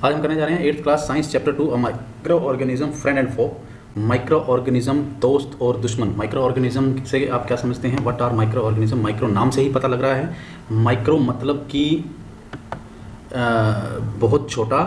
आज हम करने जा रहे हैं 8th class science chapter 2 microorganism friend and foe. Microorganism दोस्त और दुश्मन। माइक्रो ऑर्गेनिज्म से आप क्या समझते हैं? What are microorganism? Micro नाम से ही पता लग रहा है। माइक्रो मतलब कि बहुत छोटा,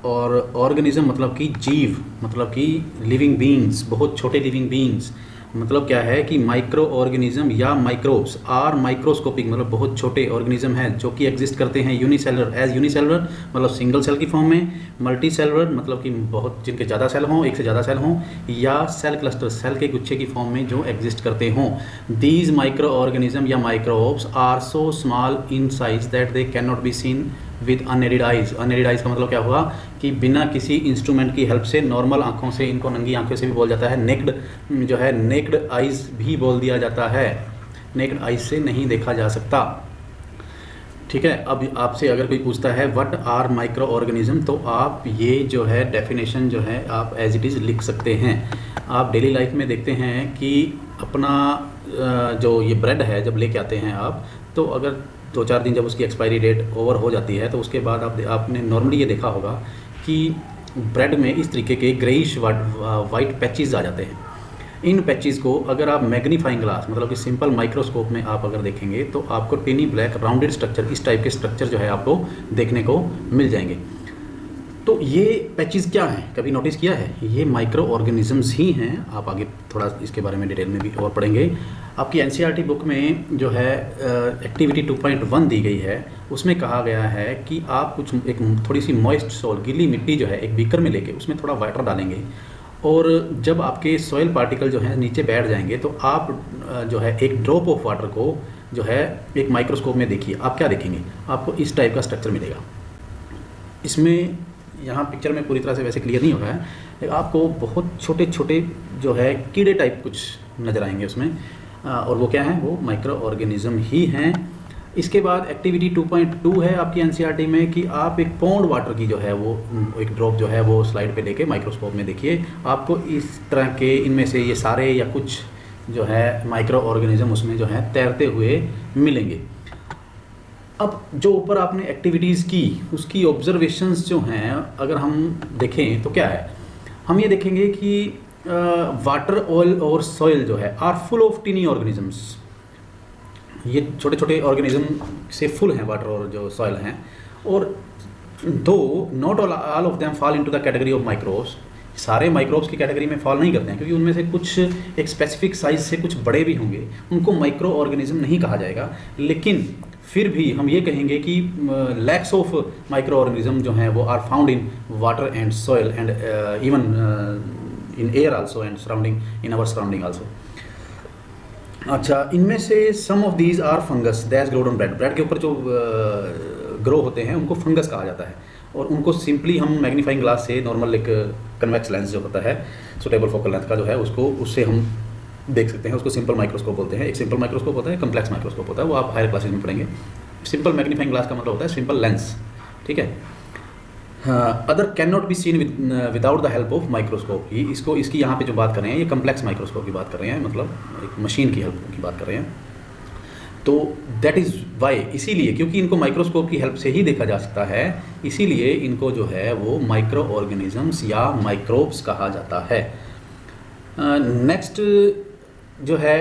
और ऑर्गेनिज्म मतलब कि जीव, मतलब कि लिविंग बीइंग्स, बहुत छोटे लिविंग बीइंग्स। मतलब क्या है कि माइक्रो ऑर्गेनिज्म या माइक्रोब्स आर माइक्रोस्कोपिक, मतलब बहुत छोटे ऑर्गेनिज्म हैं जो कि एग्जिस्ट करते हैं यूनिसेलुलर, एज यूनिसेलुलर मतलब सिंगल सेल की फॉर्म में, मल्टी सेलुलर मतलब कि बहुत जिनके ज़्यादा सेल हों, एक से ज़्यादा सेल हों, या सेल क्लस्टर सेल के गुच्छे की फॉर्म में जो एग्जिस्ट करते हों। दीज माइक्रो ऑर्गेनिज्म या microbes are so small in size that they can not be seen with unaided eyes. Unaided eyes का मतलब क्या हुआ कि बिना किसी इंस्ट्रूमेंट की हेल्प से, नॉर्मल आंखों से, इनको नंगी आंखों से भी बोल जाता है, नेक्ड जो है नेक्ड आइज भी बोल दिया जाता है। नेक्ड आइज से नहीं देखा जा सकता। ठीक है, अब आपसे अगर कोई पूछता है व्हाट आर माइक्रो ऑर्गेनिज्म, तो आप ये जो है डेफिनेशन जो है आप एज इट इज़ लिख सकते हैं। आप डेली लाइफ में देखते हैं कि अपना जो ये ब्रेड है जब लेके आते हैं आप, तो अगर 2-4 दिन जब उसकी एक्सपायरी डेट ओवर हो जाती है तो उसके बाद आपने नॉर्मली ये देखा होगा कि ब्रेड में इस तरीके के ग्रेइश वाइट पैचेस आ जाते हैं। इन पैचेस को अगर आप मैग्नीफाइंग ग्लास मतलब कि सिंपल माइक्रोस्कोप में आप अगर देखेंगे तो आपको टिनी ब्लैक राउंडेड स्ट्रक्चर, इस टाइप के स्ट्रक्चर जो है आपको देखने को मिल जाएंगे। तो ये पैचेस क्या हैं, कभी नोटिस किया है? ये माइक्रो ऑर्गेनिजम्स ही हैं। आप आगे थोड़ा इसके बारे में डिटेल में भी और पढ़ेंगे। आपकी एनसीईआरटी बुक में जो है एक्टिविटी 2.1 दी गई है, उसमें कहा गया है कि आप कुछ एक थोड़ी सी मॉइस्ट सॉइल, गीली मिट्टी जो है एक बीकर में लेके उसमें थोड़ा वाटर डालेंगे, और जब आपके सॉइल पार्टिकल जो है नीचे बैठ जाएंगे तो आप जो है एक ड्रॉप ऑफ वाटर को जो है एक माइक्रोस्कोप में देखिए, आप क्या देखेंगे? आपको इस टाइप का स्ट्रक्चर मिलेगा। इसमें यहाँ पिक्चर में पूरी तरह से वैसे क्लियर नहीं हो रहा है, लेकिन आपको बहुत छोटे छोटे जो है कीड़े टाइप कुछ नज़र आएंगे उसमें, और वो क्या हैं? वो माइक्रो ऑर्गेनिज्म ही हैं। इसके बाद एक्टिविटी 2.2 है आपकी एनसीईआरटी में कि आप एक पौंड वाटर की जो है वो एक ड्रॉप जो है वो स्लाइड पे लेके माइक्रोस्कोप में देखिए, आपको इस तरह के इनमें से ये सारे या कुछ जो है माइक्रो ऑर्गेनिज्म उसमें जो है तैरते हुए मिलेंगे। अब जो ऊपर आपने एक्टिविटीज़ की उसकी ऑब्जर्वेशंस जो हैं अगर हम देखें तो क्या है, हम ये देखेंगे कि वाटर, ऑयल और सॉइल जो है are full of tiny organisms. ये छोटे छोटे ऑर्गेनिज्म से फुल हैं वाटर और जो सॉइल हैं, और दो not all of them fall into the category of microbes. सारे माइक्रोब्स की कैटेगरी में फॉल नहीं करते हैं, क्योंकि उनमें से कुछ एक स्पेसिफिक साइज से कुछ बड़े भी होंगे, उनको माइक्रो ऑर्गेनिज्म नहीं कहा जाएगा। लेकिन फिर भी हम ये कहेंगे कि लैक्स ऑफ माइक्रो ऑर्गेनिज्म जो हैं वो are found in water and soil and even in air also and surrounding in our surrounding also. अच्छा, इनमें से some of these are fungus that grows on bread. Bread के ऊपर जो ग्रो होते हैं उनको फंगस कहा जाता है, और उनको सिंपली हम मैग्नीफाइंग ग्लास से, नॉर्मल एक कन्वेक्स लेंस जो होता है सुटेबल फोकल लेंथ का जो है उसको, उससे हम देख सकते हैं। उसको सिंपल माइक्रोस्कोप बोलते हैं। एक सिंपल माइक्रोस्कोप होता है, कम्प्लेक्स माइक्रोस्कोप होता है, वो आप हायर क्लासेस में पढ़ेंगे। सिंपल मैग्नीफाइंग ग्लास का मतलब होता है सिंपल लेंस, ठीक है। Other can not be scene without the help of microscope. ये इसको इसकी यहाँ पे जो बात कर रहे हैं ये कम्प्लेक्स माइक्रोस्कोप की बात कर रहे हैं, मतलब एक मशीन की हेल्प की बात कर रहे हैं। तो दैट इज़ वाई, इसीलिए क्योंकि इनको माइक्रोस्कोप की हेल्प से ही देखा जा सकता है, इसीलिए इनको जो है वो माइक्रो ऑर्गेनिजम्स या माइक्रोब्स कहा जाता है। नेक्स्ट जो है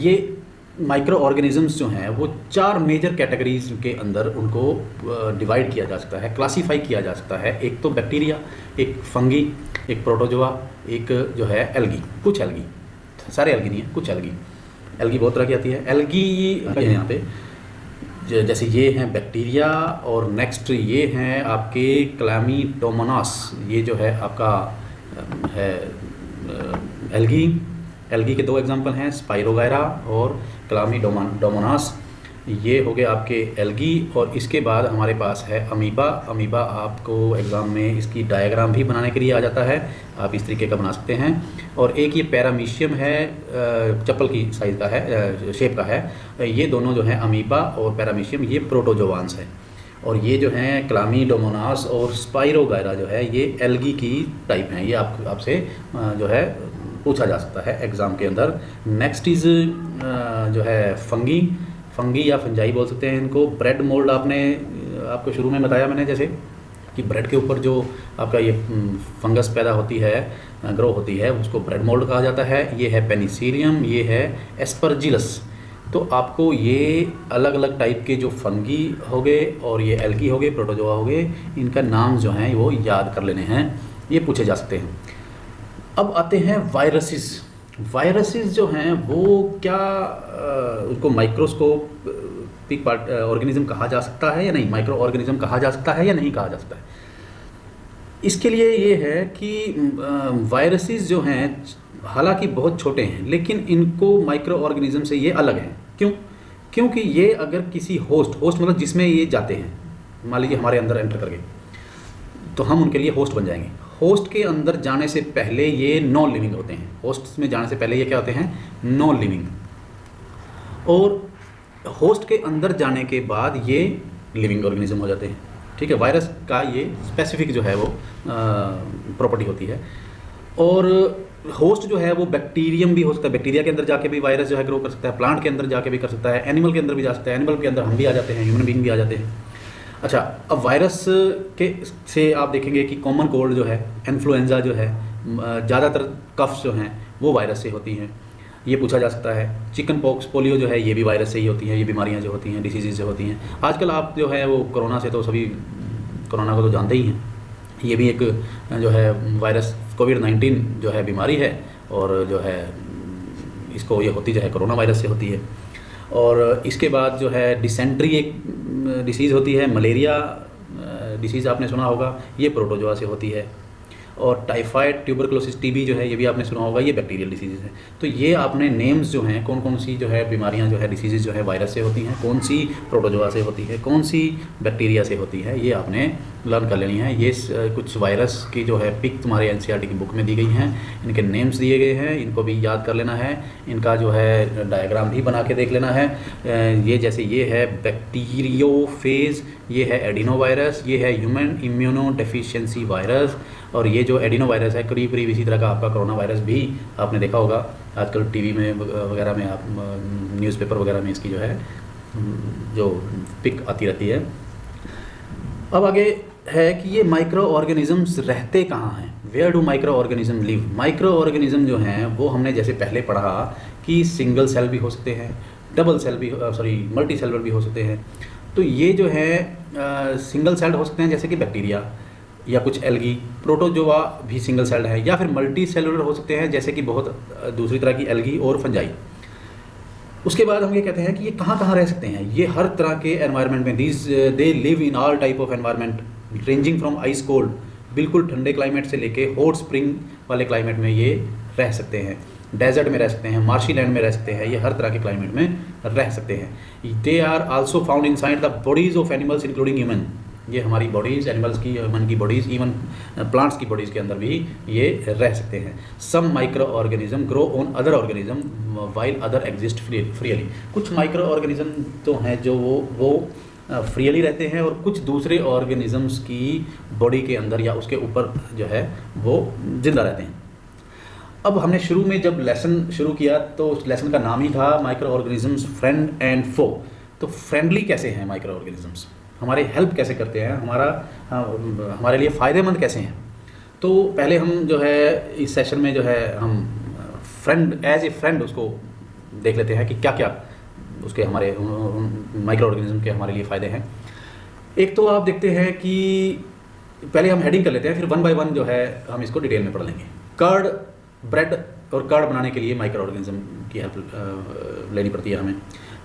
ये माइक्रो ऑर्गेनिजम्स जो हैं वो 4 मेजर कैटेगरीज के अंदर उनको डिवाइड किया जा सकता है, क्लासीफाई किया जा सकता है। एक तो बैक्टीरिया, एक फंगी, एक प्रोटोजोआ, एक जो है एल्गी, कुछ एल्गी, सारे एल्गी नहीं है, कुछ एल्गी। एल्गी बहुत तरह की आती है। एल्गी यहाँ पे जैसे ये हैं बैक्टीरिया, और नेक्स्ट ये हैं आपके क्लैमीडोमोनास, ये जो है आपका है एल्गी। एल्गी के 2 एग्जांपल हैं, स्पाइरोगायरा और क्लैमीडोमोनास। ये हो गए आपके एल्गी। और इसके बाद हमारे पास है अमीबा। अमीबा आपको एग्ज़ाम में इसकी डायग्राम भी बनाने के लिए आ जाता है, आप इस तरीके का बना सकते हैं। और एक ये पैरामीशियम है, चप्पल की साइज़ का है, शेप का है। ये दोनों जो हैं अमीबा और पैरामीशियम, ये प्रोटोजोवान्स हैं। और ये जो हैं क्लैमीडोमोनास और स्पाइरोगायरा जो है ये एल्गी की टाइप हैं। ये आपसे जो है पूछा जा सकता है एग्ज़ाम के अंदर। नेक्स्ट इज़ जो है फंगी। फंगी या फंजाई बोल सकते हैं इनको। ब्रेड मोल्ड आपको शुरू में बताया मैंने, जैसे कि ब्रेड के ऊपर जो आपका ये फंगस पैदा होती है, ग्रो होती है, उसको ब्रेड मोल्ड कहा जाता है। ये है पेनिसिलियम, ये है एस्परजिलस। तो आपको ये अलग अलग टाइप के जो फंगी हो गए और ये एल्गी हो गए, प्रोटोजोआ हो गए, इनका नाम जो हैं वो याद कर लेने हैं, ये पूछे जा सकते हैं। अब आते हैं वायरसेस। वायरसेस जो हैं वो क्या उनको माइक्रोस्कोपिक ऑर्गेनिज्म कहा जा सकता है या नहीं, माइक्रो ऑर्गेनिज्म कहा जा सकता है या नहीं कहा जा सकता है? इसके लिए ये है कि वायरसेस जो हैं हालांकि बहुत छोटे हैं, लेकिन इनको माइक्रो ऑर्गेनिज्म से ये अलग हैं। क्यों? क्योंकि ये अगर किसी होस्ट मतलब जिसमें ये जाते हैं, मान लीजिए हमारे अंदर एंटर करके, तो हम उनके लिए होस्ट बन जाएंगे। होस्ट के अंदर जाने से पहले ये नॉन लिविंग होते हैं। होस्ट में जाने से पहले ये क्या होते हैं? Non living. और होस्ट के अंदर जाने के बाद ये लिविंग ऑर्गेनिज्म हो जाते हैं। ठीक है, वायरस का ये स्पेसिफिक जो है वो प्रॉपर्टी होती है। और होस्ट जो है वो बैक्टीरियम भी हो सकता है, बैक्टीरिया के अंदर जाके भी वायरस जो है ग्रो कर सकता है, प्लांट के अंदर जाके भी कर सकता है, एनिमल के अंदर भी जा सकता है, एनिमल के अंदर हम भी आ जाते हैं, ह्यूमन बीइंग भी आ जाते हैं। अच्छा, अब वायरस के से आप देखेंगे कि कॉमन कोल्ड जो है, इन्फ्लुएंजा जो है, ज़्यादातर कफ्स जो हैं वो वायरस से होती हैं, ये पूछा जा सकता है। चिकन पॉक्स, पोलियो जो है ये भी वायरस से ही होती हैं, ये बीमारियां जो होती हैं डिसीज़ से होती हैं। आजकल आप जो है वो कोरोना से तो सभी कोरोना को तो जानते ही हैं, ये भी एक जो है वायरस कोविड-19 जो है बीमारी है, और जो है इसको ये होती जो है कोरोना वायरस से होती है। और इसके बाद जो है डिसेंट्री एक डिसीज़ होती है, मलेरिया डिसीज़ आपने सुना होगा, ये प्रोटोजोआ से होती है। और टाइफाइड, ट्यूबरकुलोसिस, टीबी जो है ये भी आपने सुना होगा, ये बैक्टीरियल डिसीज़ है। तो ये आपने नेम्स जो हैं, कौन कौन सी जो है बीमारियां जो है डिसीज़ जो है वायरस से होती हैं, कौन सी प्रोटोजोआ से होती है, कौन सी बैक्टीरिया से होती है, ये आपने लर्न कर लेनी है। ये कुछ वायरस की जो है पिक तुम्हारे एनसीईआरटी की बुक में दी गई हैं, इनके नेम्स दिए गए हैं, इनको भी याद कर लेना है, इनका जो है डायग्राम भी बना के देख लेना है। ये जैसे ये है बैक्टीरियोफेज, ये है एडिनो वायरस, ये है ह्यूमन इम्यूनो डेफिशिएंसी वायरस, और ये जो एडिनो वायरस है करीब करीब इसी तरह का आपका कोरोना वायरस भी आपने देखा होगा आजकल टीवी में वगैरह में, आप न्यूज़पेपर वगैरह में इसकी जो है जो पिक आती रहती है। अब आगे है कि ये माइक्रो ऑर्गेनिजम्स रहते कहाँ हैं, where do microorganism live. Microorganism जो हैं वो हमने जैसे पहले पढ़ा कि सिंगल सेल भी हो सकते हैं, डबल सेल भी मल्टी सेलुलर भी हो सकते हैं। तो ये जो है सिंगल सेल्ड हो सकते हैं जैसे कि बैक्टीरिया या कुछ एल्गी, प्रोटोजोआ भी सिंगल सेल्ड है, या फिर मल्टी सेलुलर हो सकते हैं जैसे कि बहुत दूसरी तरह की एल्गी और फंजाई। उसके बाद हम ये कहते हैं कि ये कहाँ कहाँ रह सकते हैं, ये हर तरह के एनवायरनमेंट में, they live in all type of environment ranging from ice cold, बिल्कुल ठंडे क्लाइमेट से लेके हॉट स्प्रिंग वाले क्लाइमेट में ये रह सकते हैं, डेजर्ट में रह सकते हैं, मार्शी लैंड में रह सकते हैं, ये हर तरह के क्लाइमेट में रह सकते हैं। They are also found inside the bodies of animals including human, ये हमारी बॉडीज़, एनिमल्स की, ह्यूमन की बॉडीज़, इवन प्लांट्स की बॉडीज़ के अंदर भी ये रह सकते हैं। Some microorganism grow on other organism while other exist freely. कुछ माइक्रो ऑर्गेनिज्म तो हैं जो वो फ्रीली रहते हैं, और कुछ दूसरे ऑर्गेनिजम्स की बॉडी के अंदर या उसके ऊपर जो है वो जिंदा रहते हैं। अब हमने शुरू में जब लेसन शुरू किया तो उस लेसन का नाम ही था माइक्रो ऑर्गेनिजम्स फ्रेंड एंड फो। तो फ्रेंडली कैसे हैं माइक्रो ऑर्गेनिजम्स, हमारे हेल्प कैसे करते हैं, हमारे लिए फ़ायदेमंद कैसे हैं। तो पहले हम जो है इस सेशन में जो है हम फ्रेंड एज ए फ्रेंड उसको देख लेते हैं कि क्या क्या उसके हमारे माइक्रो ऑर्गेनिज्म के हमारे लिए फ़ायदे हैं। एक तो आप देखते हैं कि पहले हम हेडिंग कर लेते हैं, फिर वन बाय वन जो है हम इसको डिटेल में पढ़ लेंगे। कर्ड, ब्रेड और कर्ड बनाने के लिए माइक्रो ऑर्गेनिज्म की हेल्प लेनी पड़ती है हमें।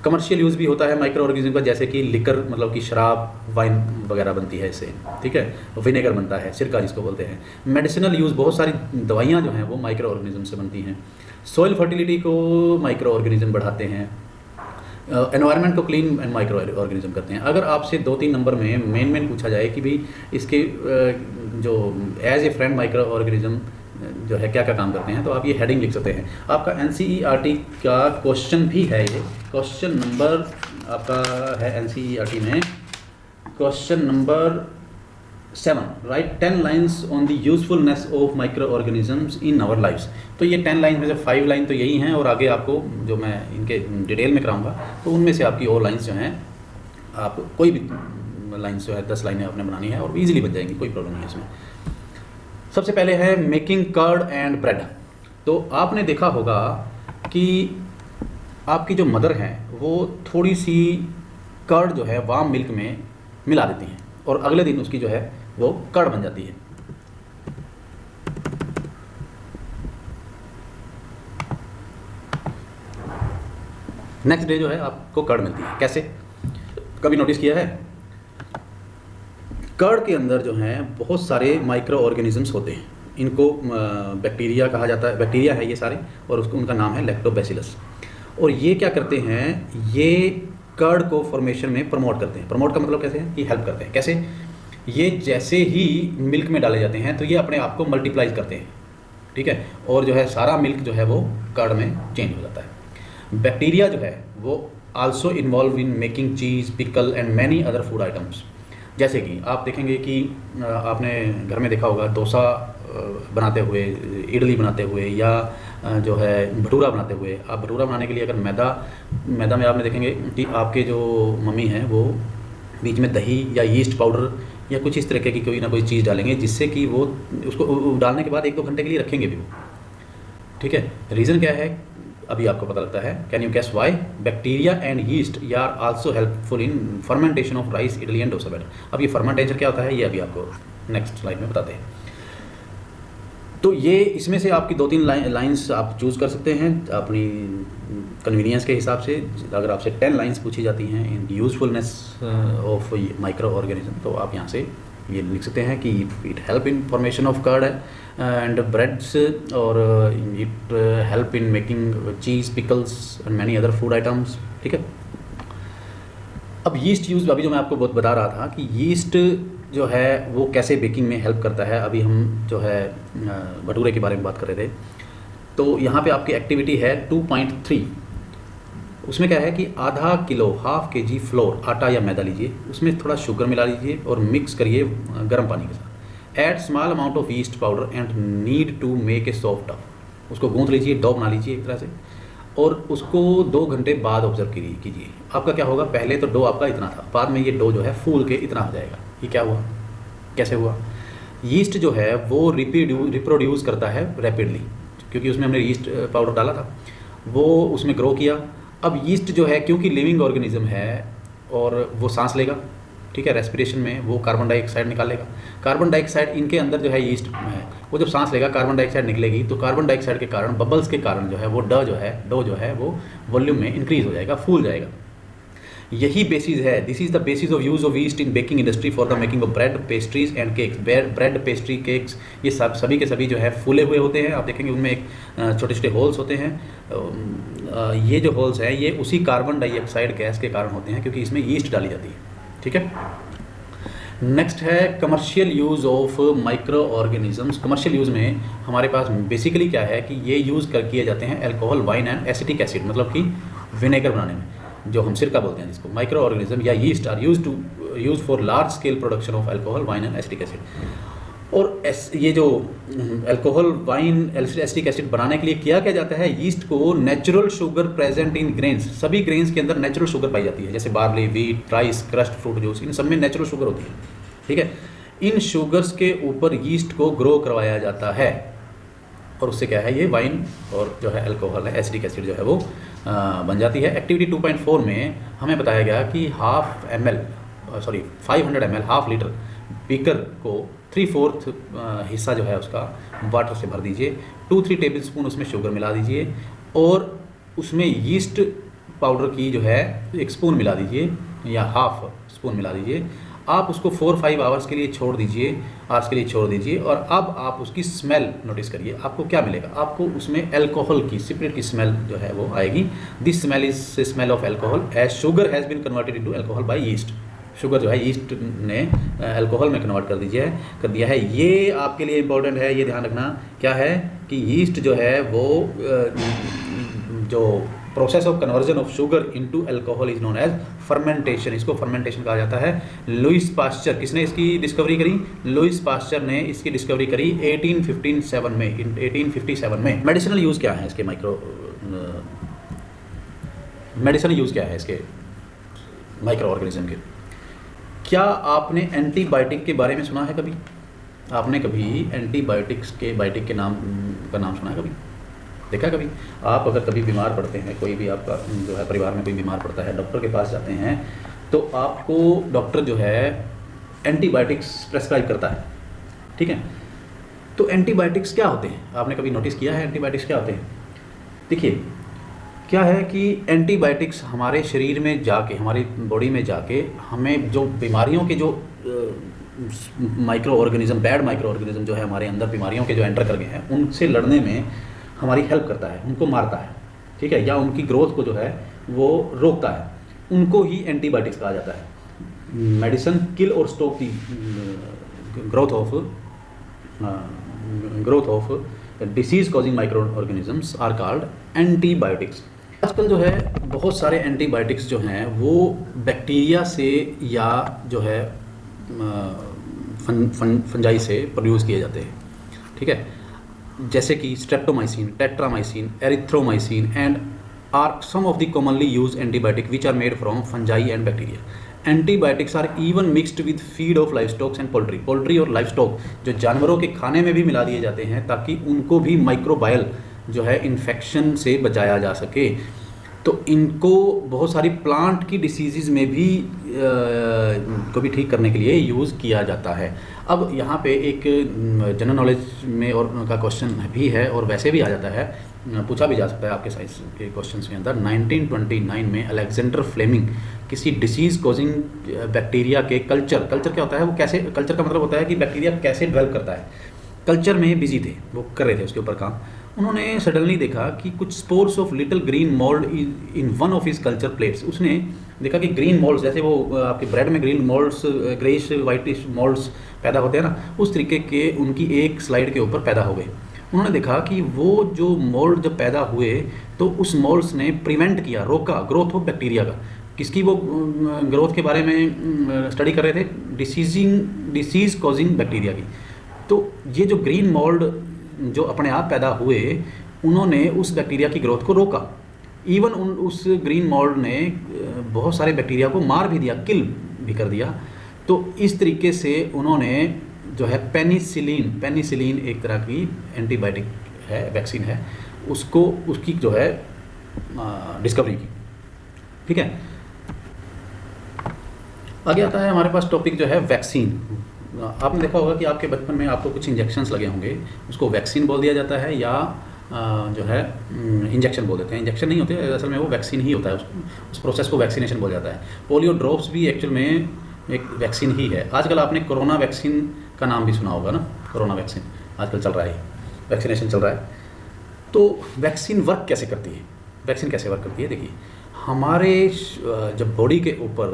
कमर्शियल यूज़ भी होता है माइक्रो ऑर्गेनिज्म का, जैसे कि लिकर मतलब कि शराब, वाइन वगैरह बनती है इससे, ठीक है, विनेगर बनता है, सिरका जिसको बोलते हैं। मेडिसिनल यूज़, बहुत सारी दवाइयाँ जो हैं वो माइक्रो ऑर्गेनिज्म से बनती हैं। सॉइल फर्टिलिटी को माइक्रो ऑर्गेनिज्म बढ़ाते हैं। एनवायरनमेंट को क्लीन एंड माइक्रो ऑर्गेनिज्म करते हैं। अगर आपसे 2-3 नंबर में मेन पूछा जाए कि भाई इसके जो as a friend microorganism जो है क्या क्या काम करते हैं, तो आप ये हेडिंग लिख सकते हैं। आपका एनसीईआरटी का क्वेश्चन भी है, ये क्वेश्चन नंबर आपका है एनसीईआरटी में, question number 7, write 10 lines on the usefulness of microorganisms in our lifes. तो ये 10 लाइन में से 5 लाइन तो यही हैं, और आगे आपको जो मैं इनके डिटेल में कराऊंगा तो उनमें से आपकी और लाइन्स जो हैं आप कोई भी लाइन जो है 10 लाइनें आपने बनानी है और इजीली बन जाएंगी, कोई प्रॉब्लम नहीं है इसमें। सबसे पहले है मेकिंग कर्ड एंड ब्रेड। तो आपने देखा होगा कि आपकी जो मदर हैं वो थोड़ी सी कर्ड जो है वार्म मिल्क में मिला देती हैं और अगले दिन उसकी जो है वो कर्ड बन जाती है। नेक्स्ट डे जो है आपको कर्ड मिलती है। कैसे, कभी नोटिस किया है? कर्ड के अंदर जो है बहुत सारे माइक्रो ऑर्गेनिजम्स होते हैं, इनको बैक्टीरिया कहा जाता है, बैक्टीरिया है ये सारे, और उसको उनका नाम है लैक्टोबैसिलस। और ये क्या करते हैं, ये कर्ड को फॉर्मेशन में प्रमोट करते हैं। प्रमोट का मतलब कैसे है कि हेल्प करते हैं। कैसे? ये जैसे ही मिल्क में डाले जाते हैं तो ये अपने आप को मल्टीप्लाई करते हैं, ठीक है, और जो है सारा मिल्क जो है वो कर्ड में चेंज हो जाता है। बैक्टीरिया जो है वो also involve in making cheese, pickle and many other food items. जैसे कि आप देखेंगे कि आपने घर में देखा होगा डोसा बनाते हुए, इडली बनाते हुए, या जो है भटूरा बनाते हुए। आप भटूरा बनाने के लिए अगर मैदा में आपने देखेंगे कि आपके जो मम्मी हैं वो बीच में दही या यीस्ट पाउडर या कुछ इस तरीके की कोई ना कोई चीज़ डालेंगे, जिससे कि वो उसको डालने के बाद 1-2 घंटे के लिए रखेंगे भी वो, ठीक है। रीज़न क्या है अभी आपको पता लगता है। Can you guess why? Bacteria and yeast are also helpful in fermentation of rice, idli and dosa batter. अब ये फर्मेंटेशन क्या होता है ये अभी आपको नेक्स्ट स्लाइड में बताते हैं। तो ये इसमें से आपकी 2-3 लाइंस आप चूज़ कर सकते हैं अपनी कन्वीनियंस के हिसाब से। अगर आपसे 10 लाइंस पूछी जाती हैं in usefulness of micro organism, तो आप यहाँ से ये लिख सकते हैं कि it help in formation of curd and breads, और it help in making cheese, pickles and many other food items, ठीक है। अब यीस्ट यूज़, अभी जो मैं आपको बहुत बता रहा था कि यीस्ट जो है वो कैसे बेकिंग में हेल्प करता है। अभी हम जो है भटूरे के बारे में बात कर रहे थे, तो यहाँ पे आपकी एक्टिविटी है 2.3। उसमें क्या है कि ½ किलो, ½ kg फ्लोर, आटा या मैदा लीजिए, उसमें थोड़ा शुगर मिला लीजिए और मिक्स करिए गर्म पानी के साथ। Add small amount of yeast powder and need to make a soft dough. उसको गूंथ लीजिए, डो बना लीजिए एक तरह से, और उसको 2 घंटे बाद ऑब्जर्व कीजिए। आपका क्या होगा, पहले तो डो आपका इतना था, बाद में ये डो जो है फूल के इतना हो जाएगा। ये क्या हुआ, कैसे हुआ? यीस्ट जो है वो रिप्रोड्यूस करता है रैपिडली, क्योंकि उसमें हमने यीस्ट पाउडर डाला था, वो उसमें ग्रो किया। अब यीस्ट जो है क्योंकि लिविंग ऑर्गेनिज्म है और वो सांस लेगा, ठीक है, रेस्पिरेशन में वो कार्बन डाइऑक्साइड निकालेगा। कार्बन डाइऑक्साइड इनके अंदर जो है यीस्ट है, वो जब सांस लेगा कार्बन डाइऑक्साइड निकलेगी, तो कार्बन डाइऑक्साइड के कारण, बबल्स के कारण जो है वो डो जो है वो वॉल्यूम में इंक्रीज हो जाएगा, फूल जाएगा। यही बेसिस है, this is the basis of use of yeast in baking industry for the making of bread, pastries and cakes. Bread, pastry, cakes, ये सभी के सभी जो है फूले हुए होते हैं। आप देखेंगे उनमें एक छोटे छोटे होल्स होते हैं। ये जो होल्स हैं ये उसी कार्बन डाइऑक्साइड गैस के कारण होते हैं, क्योंकि इसमें यीस्ट डाली जाती है, ठीक है। नेक्स्ट है commercial use of micro organisms. Commercial use में हमारे पास बेसिकली क्या है कि ये यूज़ किए जाते हैं alcohol, wine and acetic acid, मतलब कि विनेगर बनाने में, जो हम सिरका बोलते हैं जिसको। माइक्रो ऑर्गेनिज्म या yeast are use for large scale production of alcohol, wine and acetic acid. और ये जो अल्कोहल, वाइन, एसिटिक एसिड बनाने के लिए किया क्या जाता है, यीस्ट को natural sugar present in grains, सभी ग्रेन्स के अंदर नेचुरल शुगर पाई जाती है, जैसे barley, wheat, rice, crust, fruit juice, इन सब में नेचुरल शुगर होती है, ठीक है। इन शुगर्स के ऊपर यीस्ट को ग्रो करवाया जाता है, और उससे क्या है, ये वाइन और जो है अल्कोहल है, एसिटिक एसिड जो है वो बन जाती है। एक्टिविटी 2.4 में हमें बताया गया कि 500 ml, हाफ लीटर बीकर को 3/4 हिस्सा जो है उसका वाटर से भर दीजिए। 2-3 टेबल स्पून उसमें शुगर मिला दीजिए, और उसमें यीस्ट पाउडर की जो है 1 स्पून मिला दीजिए या ½ स्पून मिला दीजिए। आप उसको 4-5 आवर्स के लिए छोड़ दीजिए, और अब आप उसकी स्मेल नोटिस करिए। आपको क्या मिलेगा, आपको उसमें अल्कोहल की, सिगरेट की स्मेल जो है वो आएगी। This smell is smell of alcohol as sugar has been converted into alcohol by yeast. Sugar जो है यीस्ट ने अल्कोहल में कन्वर्ट कर दिया है। ये आपके लिए इंपॉर्टेंट है, ये ध्यान रखना क्या है कि यीस्ट जो है वो जो process of conversion of sugar into alcohol is known as fermentation. इसको फर्मेंटेशन कहा जाता है। लुइस पास्चर, किसने इसकी डिस्कवरी करी? लुइस पास्चर ने इसकी डिस्कवरी करी 1857 में। मेडिसिनल यूज़ क्या है इसके, मेडिसिनल यूज़ क्या है इसके माइक्रो ऑर्गेनिज्म के? क्या आपने एंटीबायोटिक के बारे में सुना है कभी? आपने कभी एंटीबायोटिक्स के बायोटिक के नाम का नाम सुना है कभी? देखा कभी? आप अगर कभी बीमार पड़ते हैं, कोई भी आपका जो है परिवार में कोई बीमार पड़ता है, डॉक्टर के पास जाते हैं तो आपको डॉक्टर जो है एंटीबायोटिक्स प्रेस्क्राइब करता है, ठीक है? तो एंटीबायोटिक्स क्या होते हैं? आपने कभी नोटिस किया है एंटीबायोटिक्स क्या होते हैं? देखिए, क्या है कि एंटीबायोटिक्स हमारे शरीर में जाके, हमारी बॉडी में जाके हमें जो बीमारियों के जो micro organism, bad micro organism जो है हमारे अंदर बीमारियों के जो एंटर कर गए हैं, उनसे लड़ने में हमारी हेल्प करता है, उनको मारता है, ठीक है, या उनकी ग्रोथ को जो है वो रोकता है, उनको ही एंटीबायोटिक्स कहा जाता है। मेडिसिन किल और stop the growth of disease causing micro organisms are called antibiotics. आजकल जो है बहुत सारे एंटीबायोटिक्स जो हैं वो बैक्टीरिया से या जो है फंजाई से प्रोड्यूस किए जाते हैं, ठीक है, जैसे कि streptomycin, tetramycin, erythromycin and are some of the commonly use antibiotic which are made from fungi and bacteria. Antibiotics are even mixed with feed of life stocks and poultry. Poultry और life stock जो जानवरों के खाने में भी मिला दिए जाते हैं ताकि उनको भी माइक्रोबायल जो है इन्फेक्शन से बचाया जा सके। तो इनको बहुत सारी प्लांट की डिसीज़ में भी को भी ठीक करने के लिए यूज़ किया जाता है। अब यहाँ पे एक जनरल नॉलेज में और का क्वेश्चन भी है और वैसे भी आ जाता है, पूछा भी जा सकता है आपके साइंस के क्वेश्चंस के अंदर। 1929 में अलेक्जेंडर फ्लेमिंग किसी डिसीज़ कॉजिंग बैक्टीरिया के कल्चर क्या होता है, वो कैसे, कल्चर का मतलब होता है कि बैक्टीरिया कैसे डेवलप करता है, कल्चर में बिजी थे, वो कर रहे थे उसके ऊपर काम। उन्होंने सडनली देखा कि कुछ spores of little green mould in one of his culture plates. उसने देखा कि ग्रीन मोल्ड्स, जैसे वो आपके ब्रेड में green moulds, greyish whitish moulds पैदा होते हैं ना, उस तरीके के उनकी एक स्लाइड के ऊपर पैदा हो गए। उन्होंने देखा कि वो जो मोल्ड जब पैदा हुए तो उस मोल्ड्स ने प्रिवेंट किया, रोका ग्रोथ ऑफ बैक्टीरिया का। किसकी वो ग्रोथ के बारे में स्टडी कर रहे थे? डिसीज़ कॉजिंग बैक्टीरिया की। तो ये जो ग्रीन मोल्ड जो अपने आप पैदा हुए, उन्होंने उस बैक्टीरिया की ग्रोथ को रोका। इवन उस ग्रीन मोल्ड ने बहुत सारे बैक्टीरिया को मार भी दिया, किल भी कर दिया। तो इस तरीके से उन्होंने जो है पेनिसिलिन एक तरह की एंटीबायोटिक है, वैक्सीन है, उसकी जो है डिस्कवरी की, ठीक है। आगे आता है हमारे पास टॉपिक जो है वैक्सीन। आपने देखा होगा कि आपके बचपन में आपको कुछ इंजेक्शंस लगे होंगे, उसको वैक्सीन बोल दिया जाता है या जो है इंजेक्शन बोल देते हैं। इंजेक्शन नहीं होते, असल में वो वैक्सीन ही होता है, उस प्रोसेस को वैक्सीनेशन बोल जाता है। पोलियो ड्रॉप्स भी एक्चुअल में एक वैक्सीन ही है। आजकल आपने कोरोना वैक्सीन का नाम भी सुना होगा ना, कोरोना वैक्सीन आजकल चल रहा है, वैक्सीनेशन चल रहा है। तो वैक्सीन वर्क कैसे करती है? वैक्सीन कैसे वर्क करती है? देखिए, हमारे जब बॉडी के ऊपर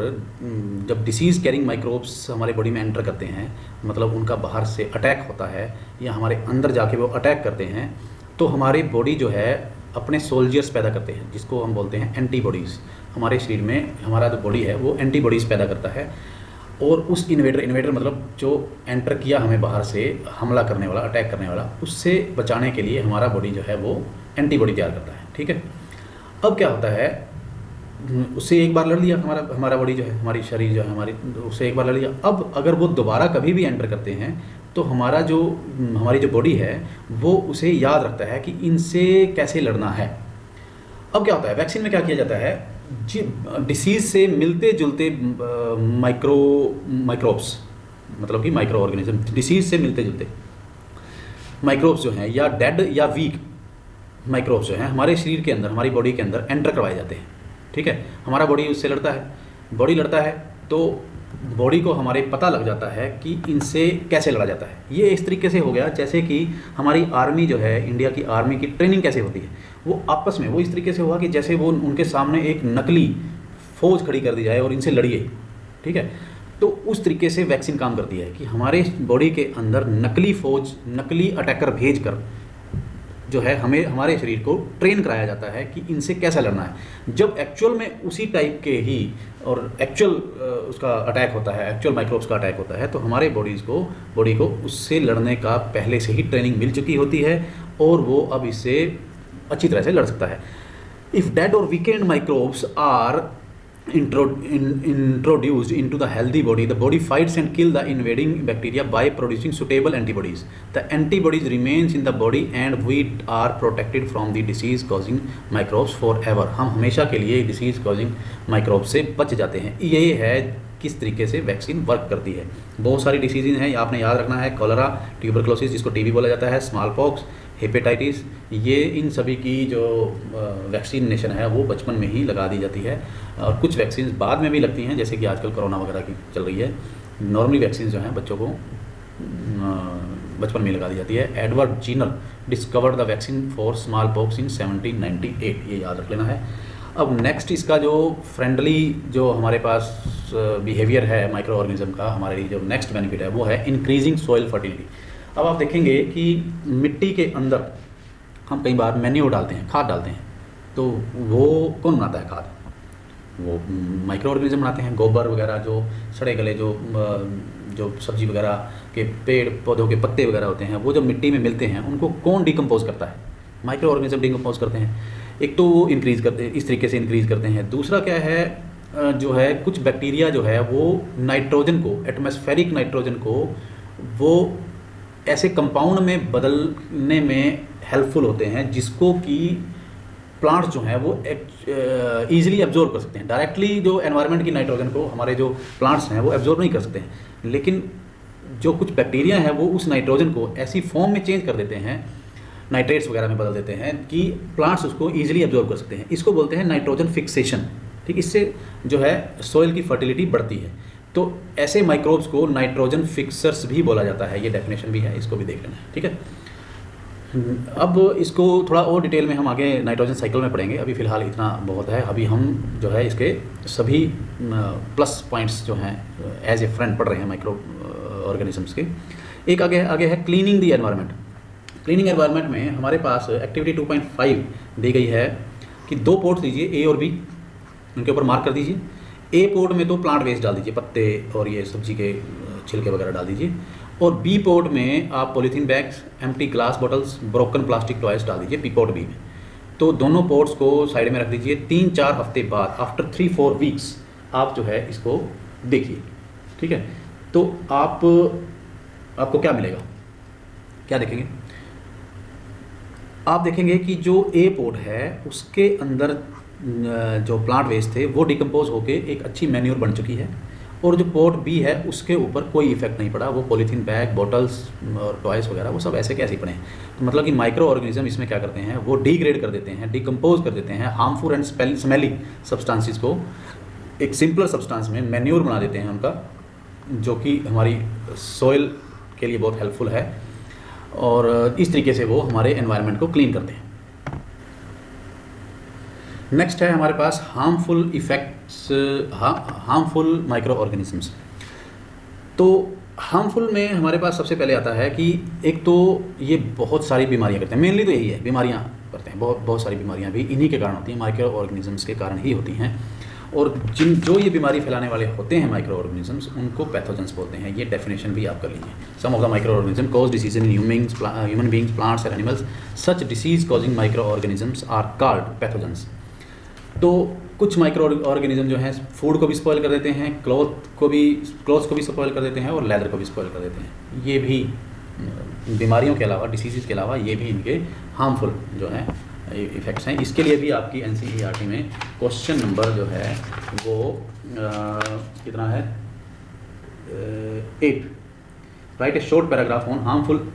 जब डिसीज़ कैरिंग माइक्रोब्स हमारे बॉडी में एंटर करते हैं, मतलब उनका बाहर से अटैक होता है या हमारे अंदर जाके वो अटैक करते हैं, तो हमारी बॉडी जो है अपने सोल्जर्स पैदा करते हैं, जिसको हम बोलते हैं एंटीबॉडीज़। हमारे शरीर में हमारा जो बॉडी है वो एंटीबॉडीज़ पैदा करता है और उस इन्वेडर मतलब जो एंटर किया हमें बाहर से हमला करने वाला, अटैक करने वाला, उससे बचाने के लिए हमारा बॉडी जो है वो एंटीबॉडी तैयार करता है, ठीक है। अब क्या होता है, उससे एक बार लड़ लिया हमारा बॉडी जो है, हमारी शरीर जो है हमारी, उससे एक बार लड़ लिया। अब अगर वो दोबारा कभी भी एंटर करते हैं तो हमारी जो बॉडी है वो उसे याद रखता है कि इनसे कैसे लड़ना है। अब क्या होता है, वैक्सीन में क्या किया जाता है, डिसीज़ से मिलते जुलते माइक्रोब्स, मतलब कि माइक्रो ऑर्गेनिज्म, डिसीज़ से मिलते जुलते माइक्रोब्स जो हैं या डेड या वीक माइक्रोब्स जो हैं हमारे शरीर के अंदर, हमारी बॉडी के अंदर एंटर करवाए जाते हैं, ठीक है। हमारा बॉडी उससे लड़ता है, तो बॉडी को हमारे पता लग जाता है कि इनसे कैसे लड़ा जाता है। ये इस तरीके से हो गया जैसे कि हमारी आर्मी जो है, इंडिया की आर्मी की ट्रेनिंग कैसे होती है, वो आपस में वो इस तरीके से हुआ कि जैसे वो उनके सामने एक नकली फ़ौज खड़ी कर दी जाए और इनसे लड़िए, ठीक है। तो उस तरीके से वैक्सीन काम करती है कि हमारे बॉडी के अंदर नकली फ़ौज, नकली अटैकर भेज कर जो है हमें हमारे शरीर को ट्रेन कराया जाता है कि इनसे कैसा लड़ना है। जब एक्चुअल में उसी टाइप के ही और एक्चुअल उसका अटैक होता है, एक्चुअल माइक्रोब्स का अटैक होता है, तो हमारे बॉडी को उससे लड़ने का पहले से ही ट्रेनिंग मिल चुकी होती है और वो अब इससे अच्छी तरह से लड़ सकता है। इफ़ डेड और weakened microbes are introduced into the healthy body, the body fights and kill the invading bacteria by producing suitable antibodies. The antibodies remains in the body and we are protected from the disease causing microbes forever. हम हमेशा के लिए disease causing microbes से बच जाते हैं. ये है किस तरीके से वैक्सीन वर्क करती है. बहुत सारी डिसीज़ हैं, आपने याद रखना है. कॉलरा, ट्यूबरक्लोसिस जिसको टीबी बोला जाता है, स्मॉल पॉक्स, हेपेटाइटिस, ये इन सभी की जो वैक्सीनेशन है वो बचपन में ही लगा दी जाती है और कुछ वैक्सीन बाद में भी लगती हैं, जैसे कि आजकल कोरोना वगैरह की चल रही है. नॉर्मली वैक्सीन जो हैं बच्चों को बचपन में लगा दी जाती है. Edward Jenner discovered the vaccine for small pox in 1798, ये याद रख लेना है. अब नेक्स्ट इसका जो फ्रेंडली जो हमारे पास बिहेवियर है माइक्रो ऑर्गेनिज्म का, हमारे लिए जो नेक्स्ट बेनिफिट है वो है इंक्रीजिंग सॉइल फर्टिलिटी. अब आप देखेंगे कि मिट्टी के अंदर हम कई बार मैन्योर डालते हैं, खाद डालते हैं, तो वो कौन बनाता है खाद? वो माइक्रो ऑर्गेनिज्म बनाते हैं. गोबर वगैरह, जो सड़े गले जो सब्जी वगैरह के पेड़ पौधों के पत्ते वगैरह होते हैं, वो जब मिट्टी में मिलते हैं उनको कौन डिकम्पोज करता है? माइक्रो ऑर्गेनिज्म डिकम्पोज करते हैं. एक तो वो इंक्रीज़ करते हैं, इस तरीके से इंक्रीज़ करते हैं. दूसरा क्या है, जो है कुछ बैक्टीरिया जो है वो नाइट्रोजन को, एटमॉस्फेरिक नाइट्रोजन को वो ऐसे कंपाउंड में बदलने में हेल्पफुल होते हैं जिसको कि प्लांट्स जो हैं वो ईजिली एब्जॉर्ब कर सकते हैं. डायरेक्टली जो एनवायरनमेंट की नाइट्रोजन को हमारे जो प्लांट्स हैं वो एब्जॉर्ब नहीं कर सकते हैं, लेकिन जो कुछ बैक्टीरिया हैं वो उस नाइट्रोजन को ऐसी फॉर्म में चेंज कर देते हैं, नाइट्रेट्स वगैरह में बदल देते हैं कि प्लांट्स उसको ईजिली एब्जॉर्ब कर सकते हैं. इसको बोलते हैं नाइट्रोजन फिक्सेशन. ठीक, इससे जो है सॉइल की फर्टिलिटी बढ़ती है. तो ऐसे माइक्रोब्स को नाइट्रोजन फिक्सर्स भी बोला जाता है. ये डेफिनेशन भी है, इसको भी देख लेना है. ठीक है, अब इसको थोड़ा और डिटेल में हम आगे नाइट्रोजन साइकिल में पढ़ेंगे. अभी फ़िलहाल इतना बहुत है. अभी हम जो है इसके सभी प्लस पॉइंट्स जो हैं एज ए फ्रेंड पढ़ रहे हैं माइक्रो ऑर्गेनिजम्स के. एक आगे है cleaning the environment. Cleaning environment में हमारे पास एक्टिविटी 2.5 दी गई है कि 2 पोर्ट दीजिए, ए और बी, उनके ऊपर मार्क कर दीजिए. ए पोर्ट में तो प्लांट वेस्ट डाल दीजिए, पत्ते और ये सब्जी के छिलके वगैरह डाल दीजिए, और बी पोर्ट में आप polythene bags, empty glass bottles, broken plastic toys डाल दीजिए, पी पोर्ट बी में. तो दोनों पोर्ट्स को साइड में रख दीजिए. 3-4 हफ्ते बाद, आफ्टर 3-4 वीक्स, आप जो है इसको देखिए. ठीक है, तो आपको क्या मिलेगा, क्या देखेंगे? आप देखेंगे कि जो ए पोर्ट है उसके अंदर जो प्लांट वेस्ट थे वो डिकम्पोज होके एक अच्छी मैन्योर बन चुकी है, और जो पोर्ट बी है उसके ऊपर कोई इफेक्ट नहीं पड़ा. वो पॉलीथीन बैग, बॉटल्स और टॉयज वगैरह वो सब ऐसे कैसे पड़े हैं. तो मतलब कि माइक्रो ऑर्गेनिज्म इसमें क्या करते हैं, वो डिग्रेड कर देते हैं, डिकम्पोज कर देते हैं हार्मफुल एंड स्मेली सब्सटेंसेस को एक सिंपल सब्सटेंस में मैन्योर बना देते हैं उनका, जो कि हमारी सॉइल के लिए बहुत हेल्पफुल है, और इस तरीके से वो हमारे एनवायरनमेंट को क्लीन करते हैं. नेक्स्ट है हमारे पास harmful effects, harmful micro organisms. तो हार्मफुल में हमारे पास सबसे पहले आता है कि एक तो ये बहुत सारी बीमारियां करते हैं. मेनली तो यही है, बीमारियां करते हैं. बहुत सारी बीमारियां भी इन्हीं के कारण होती हैं, माइक्रो ऑर्गेनिजम्स के कारण ही होती हैं. और जो ये बीमारी फैलाने वाले होते हैं माइक्रो ऑर्गेनिजम्स, उनको पैथोजेंस बोलते हैं. ये डेफिनेशन भी आप कर लीजिए. Some of the micro organism cause disease in human beings, plants and animals. Such disease causing micro organisms are called pathogens. तो कुछ माइक्रो ऑर्गेनिज्म जो हैं फूड को भी स्पॉइल कर देते हैं, क्लॉथ्स को भी स्पॉइल कर देते हैं, और लेदर को भी स्पॉइल कर देते हैं. ये भी बीमारियों के अलावा, डिसीज़ के अलावा, ये भी इनके हार्मफुल जो हैं इफ़ेक्ट्स हैं. इसके लिए भी आपकी NCERT में क्वेश्चन नंबर जो है वो कितना है, 8. Right A short paragraph on harmful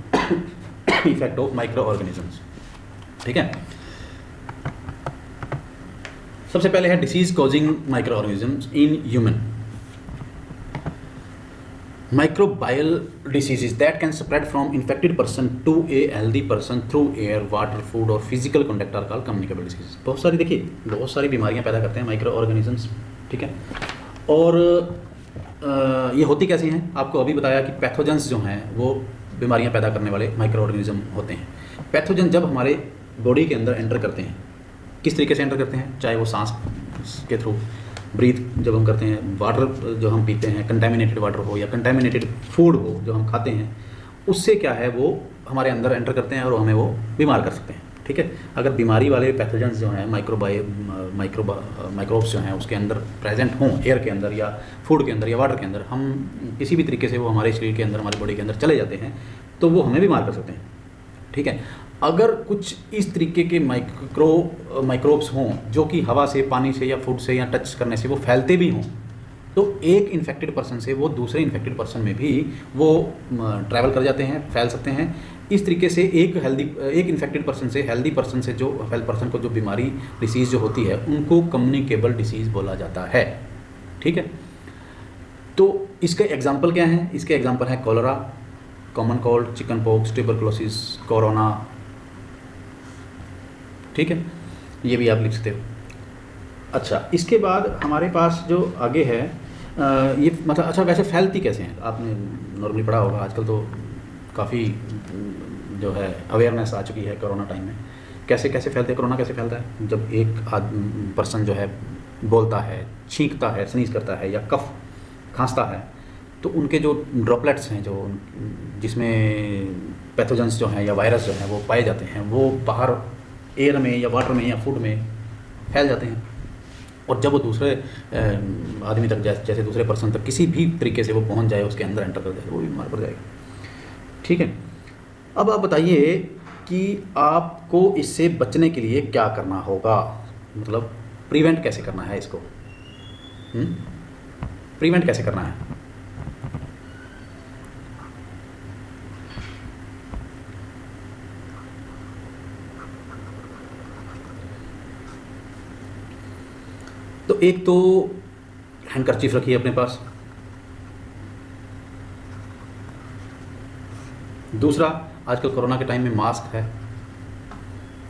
effect of micro organisms. ठीक है, सबसे पहले है disease causing micro organisms in human. Microbial diseases that can spread from infected person to a healthy person through air, water, food और physical contact are called communicable diseases. बहुत सारी, देखिए बहुत सारी बीमारियां पैदा करते हैं माइक्रो ऑर्गेनिजम्स. ठीक है, और ये होती कैसी हैं, आपको अभी बताया कि पैथोजेंस जो हैं वो बीमारियां पैदा करने वाले माइक्रो ऑर्गेनिज्म होते हैं. पैथोजन जब हमारे बॉडी के अंदर एंटर करते हैं, किस तरीके से एंटर करते हैं, चाहे वो सांस के थ्रू, ब्रीथ जब हम करते हैं, वाटर जो हम पीते हैं, कंटेमिनेटेड वाटर हो या कंटेमिनेटेड फूड हो जो हम खाते हैं, उससे क्या है वो हमारे अंदर एंटर करते हैं और हमें वो बीमार कर सकते हैं. ठीक है। अगर बीमारी वाले पैथोजेंस जो हैं माइक्रोब्स जो हैं उसके अंदर प्रेजेंट हों, एयर के अंदर या फूड के अंदर या वाटर के अंदर, हम किसी भी तरीके से वो हमारे शरीर के अंदर, हमारी बॉडी के अंदर चले जाते हैं तो वो हमें बीमार कर सकते हैं, ठीक है। अगर कुछ इस तरीके के माइक्रोब्स हों जो कि हवा से, पानी से या फूड से या टच करने से वो फैलते भी हों, तो एक इन्फेक्टेड पर्सन से वो दूसरे इन्फेक्टेड पर्सन में भी वो ट्रैवल कर जाते हैं, फैल सकते हैं। इस तरीके से एक इन्फेक्टेड पर्सन से हेल्दी पर्सन से, जो हेल्थ पर्सन को जो बीमारी, डिसीज़ जो होती है, उनको कम्युनिकेबल डिसीज़ बोला जाता है, ठीक है। तो इसके एग्जाम्पल क्या हैं? इसके एग्जाम्पल हैं cholera, common cold, chicken pox, tuberculosis, corona, ठीक है, ये भी आप लिख सकते हो। अच्छा, इसके बाद हमारे पास जो आगे है ये मतलब, अच्छा वैसे फैलती कैसे हैं? आपने नॉर्मली पढ़ा होगा, आजकल तो काफ़ी जो है अवेयरनेस आ चुकी है कोरोना टाइम में। कैसे कैसे फैलते हैं कोरोना? कैसे फैलता है? जब एक पर्सन जो है बोलता है, छींकता है, स्नीज करता है या कफ खांसता है, तो उनके जो ड्रॉपलेट्स हैं, जो जिसमें पैथोजेंस जो हैं या वायरस जो हैं वो पाए जाते हैं, वो बाहर एयर में या वाटर में या फूड में फैल जाते हैं। और जब वो दूसरे आदमी तक, जैसे दूसरे पर्सन तक किसी भी तरीके से वो पहुंच जाए, उसके अंदर एंटर कर जाए, वो भी बीमार पड़ जाएगा, ठीक है। अब आप बताइए कि आपको इससे बचने के लिए क्या करना होगा, मतलब प्रिवेंट कैसे करना है इसको, प्रिवेंट कैसे करना है? तो एक तो हैंडकरचीफ रखिए अपने पास, दूसरा आजकल कोरोना के टाइम में मास्क है,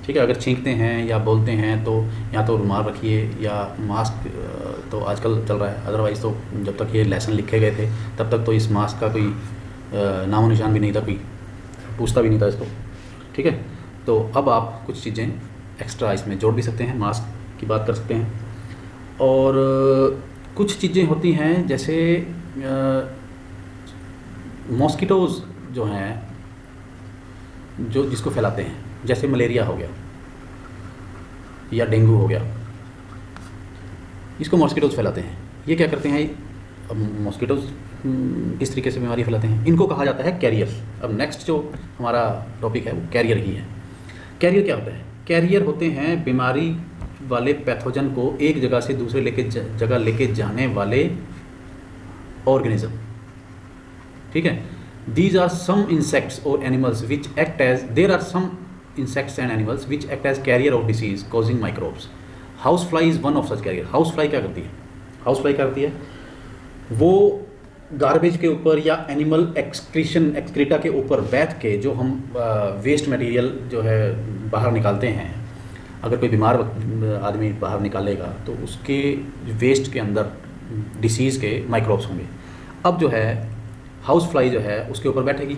ठीक है। अगर छींकते हैं या बोलते हैं तो या तो रुमाल रखिए या मास्क तो आजकल चल रहा है, अदरवाइज़ तो जब तक ये लेसन लिखे गए थे तब तक तो इस मास्क का कोई नामो निशान भी नहीं था, कोई पूछता भी नहीं था इसको, ठीक है। तो अब आप कुछ चीज़ें एक्स्ट्रा इसमें जोड़ भी सकते हैं, मास्क की बात कर सकते हैं। और कुछ चीज़ें होती हैं जैसे मॉस्किटोज़ जो हैं, जो जिसको फैलाते हैं, जैसे मलेरिया हो गया या डेंगू हो गया, इसको मॉस्किटोज़ फैलाते हैं। ये क्या करते हैं? अब मॉस्किटोज़ किस तरीके से बीमारी फैलाते हैं? इनको कहा जाता है कैरियर्स। अब नेक्स्ट जो हमारा टॉपिक है वो कैरियर ही है। कैरियर क्या होता है? कैरियर होते हैं बीमारी वाले पैथोजन को एक जगह से दूसरे जगह लेके जाने वाले ऑर्गेनिज्म, ठीक है। These are some insects or animals which act as, there are some insects and animals which act as carrier of disease causing microbes. Housefly is one of such carrier. Housefly क्या करती है? Housefly क्या करती है? वो garbage के ऊपर या एनिमल एक्सक्रीटा के ऊपर बैठ के जो हम वेस्ट मटेरियल जो है बाहर निकालते हैं, अगर कोई बीमार आदमी बाहर निकालेगा तो उसके वेस्ट के अंदर डिसीज़ के माइक्रोब्स होंगे। अब जो है हाउस फ्लाई जो है उसके ऊपर बैठेगी,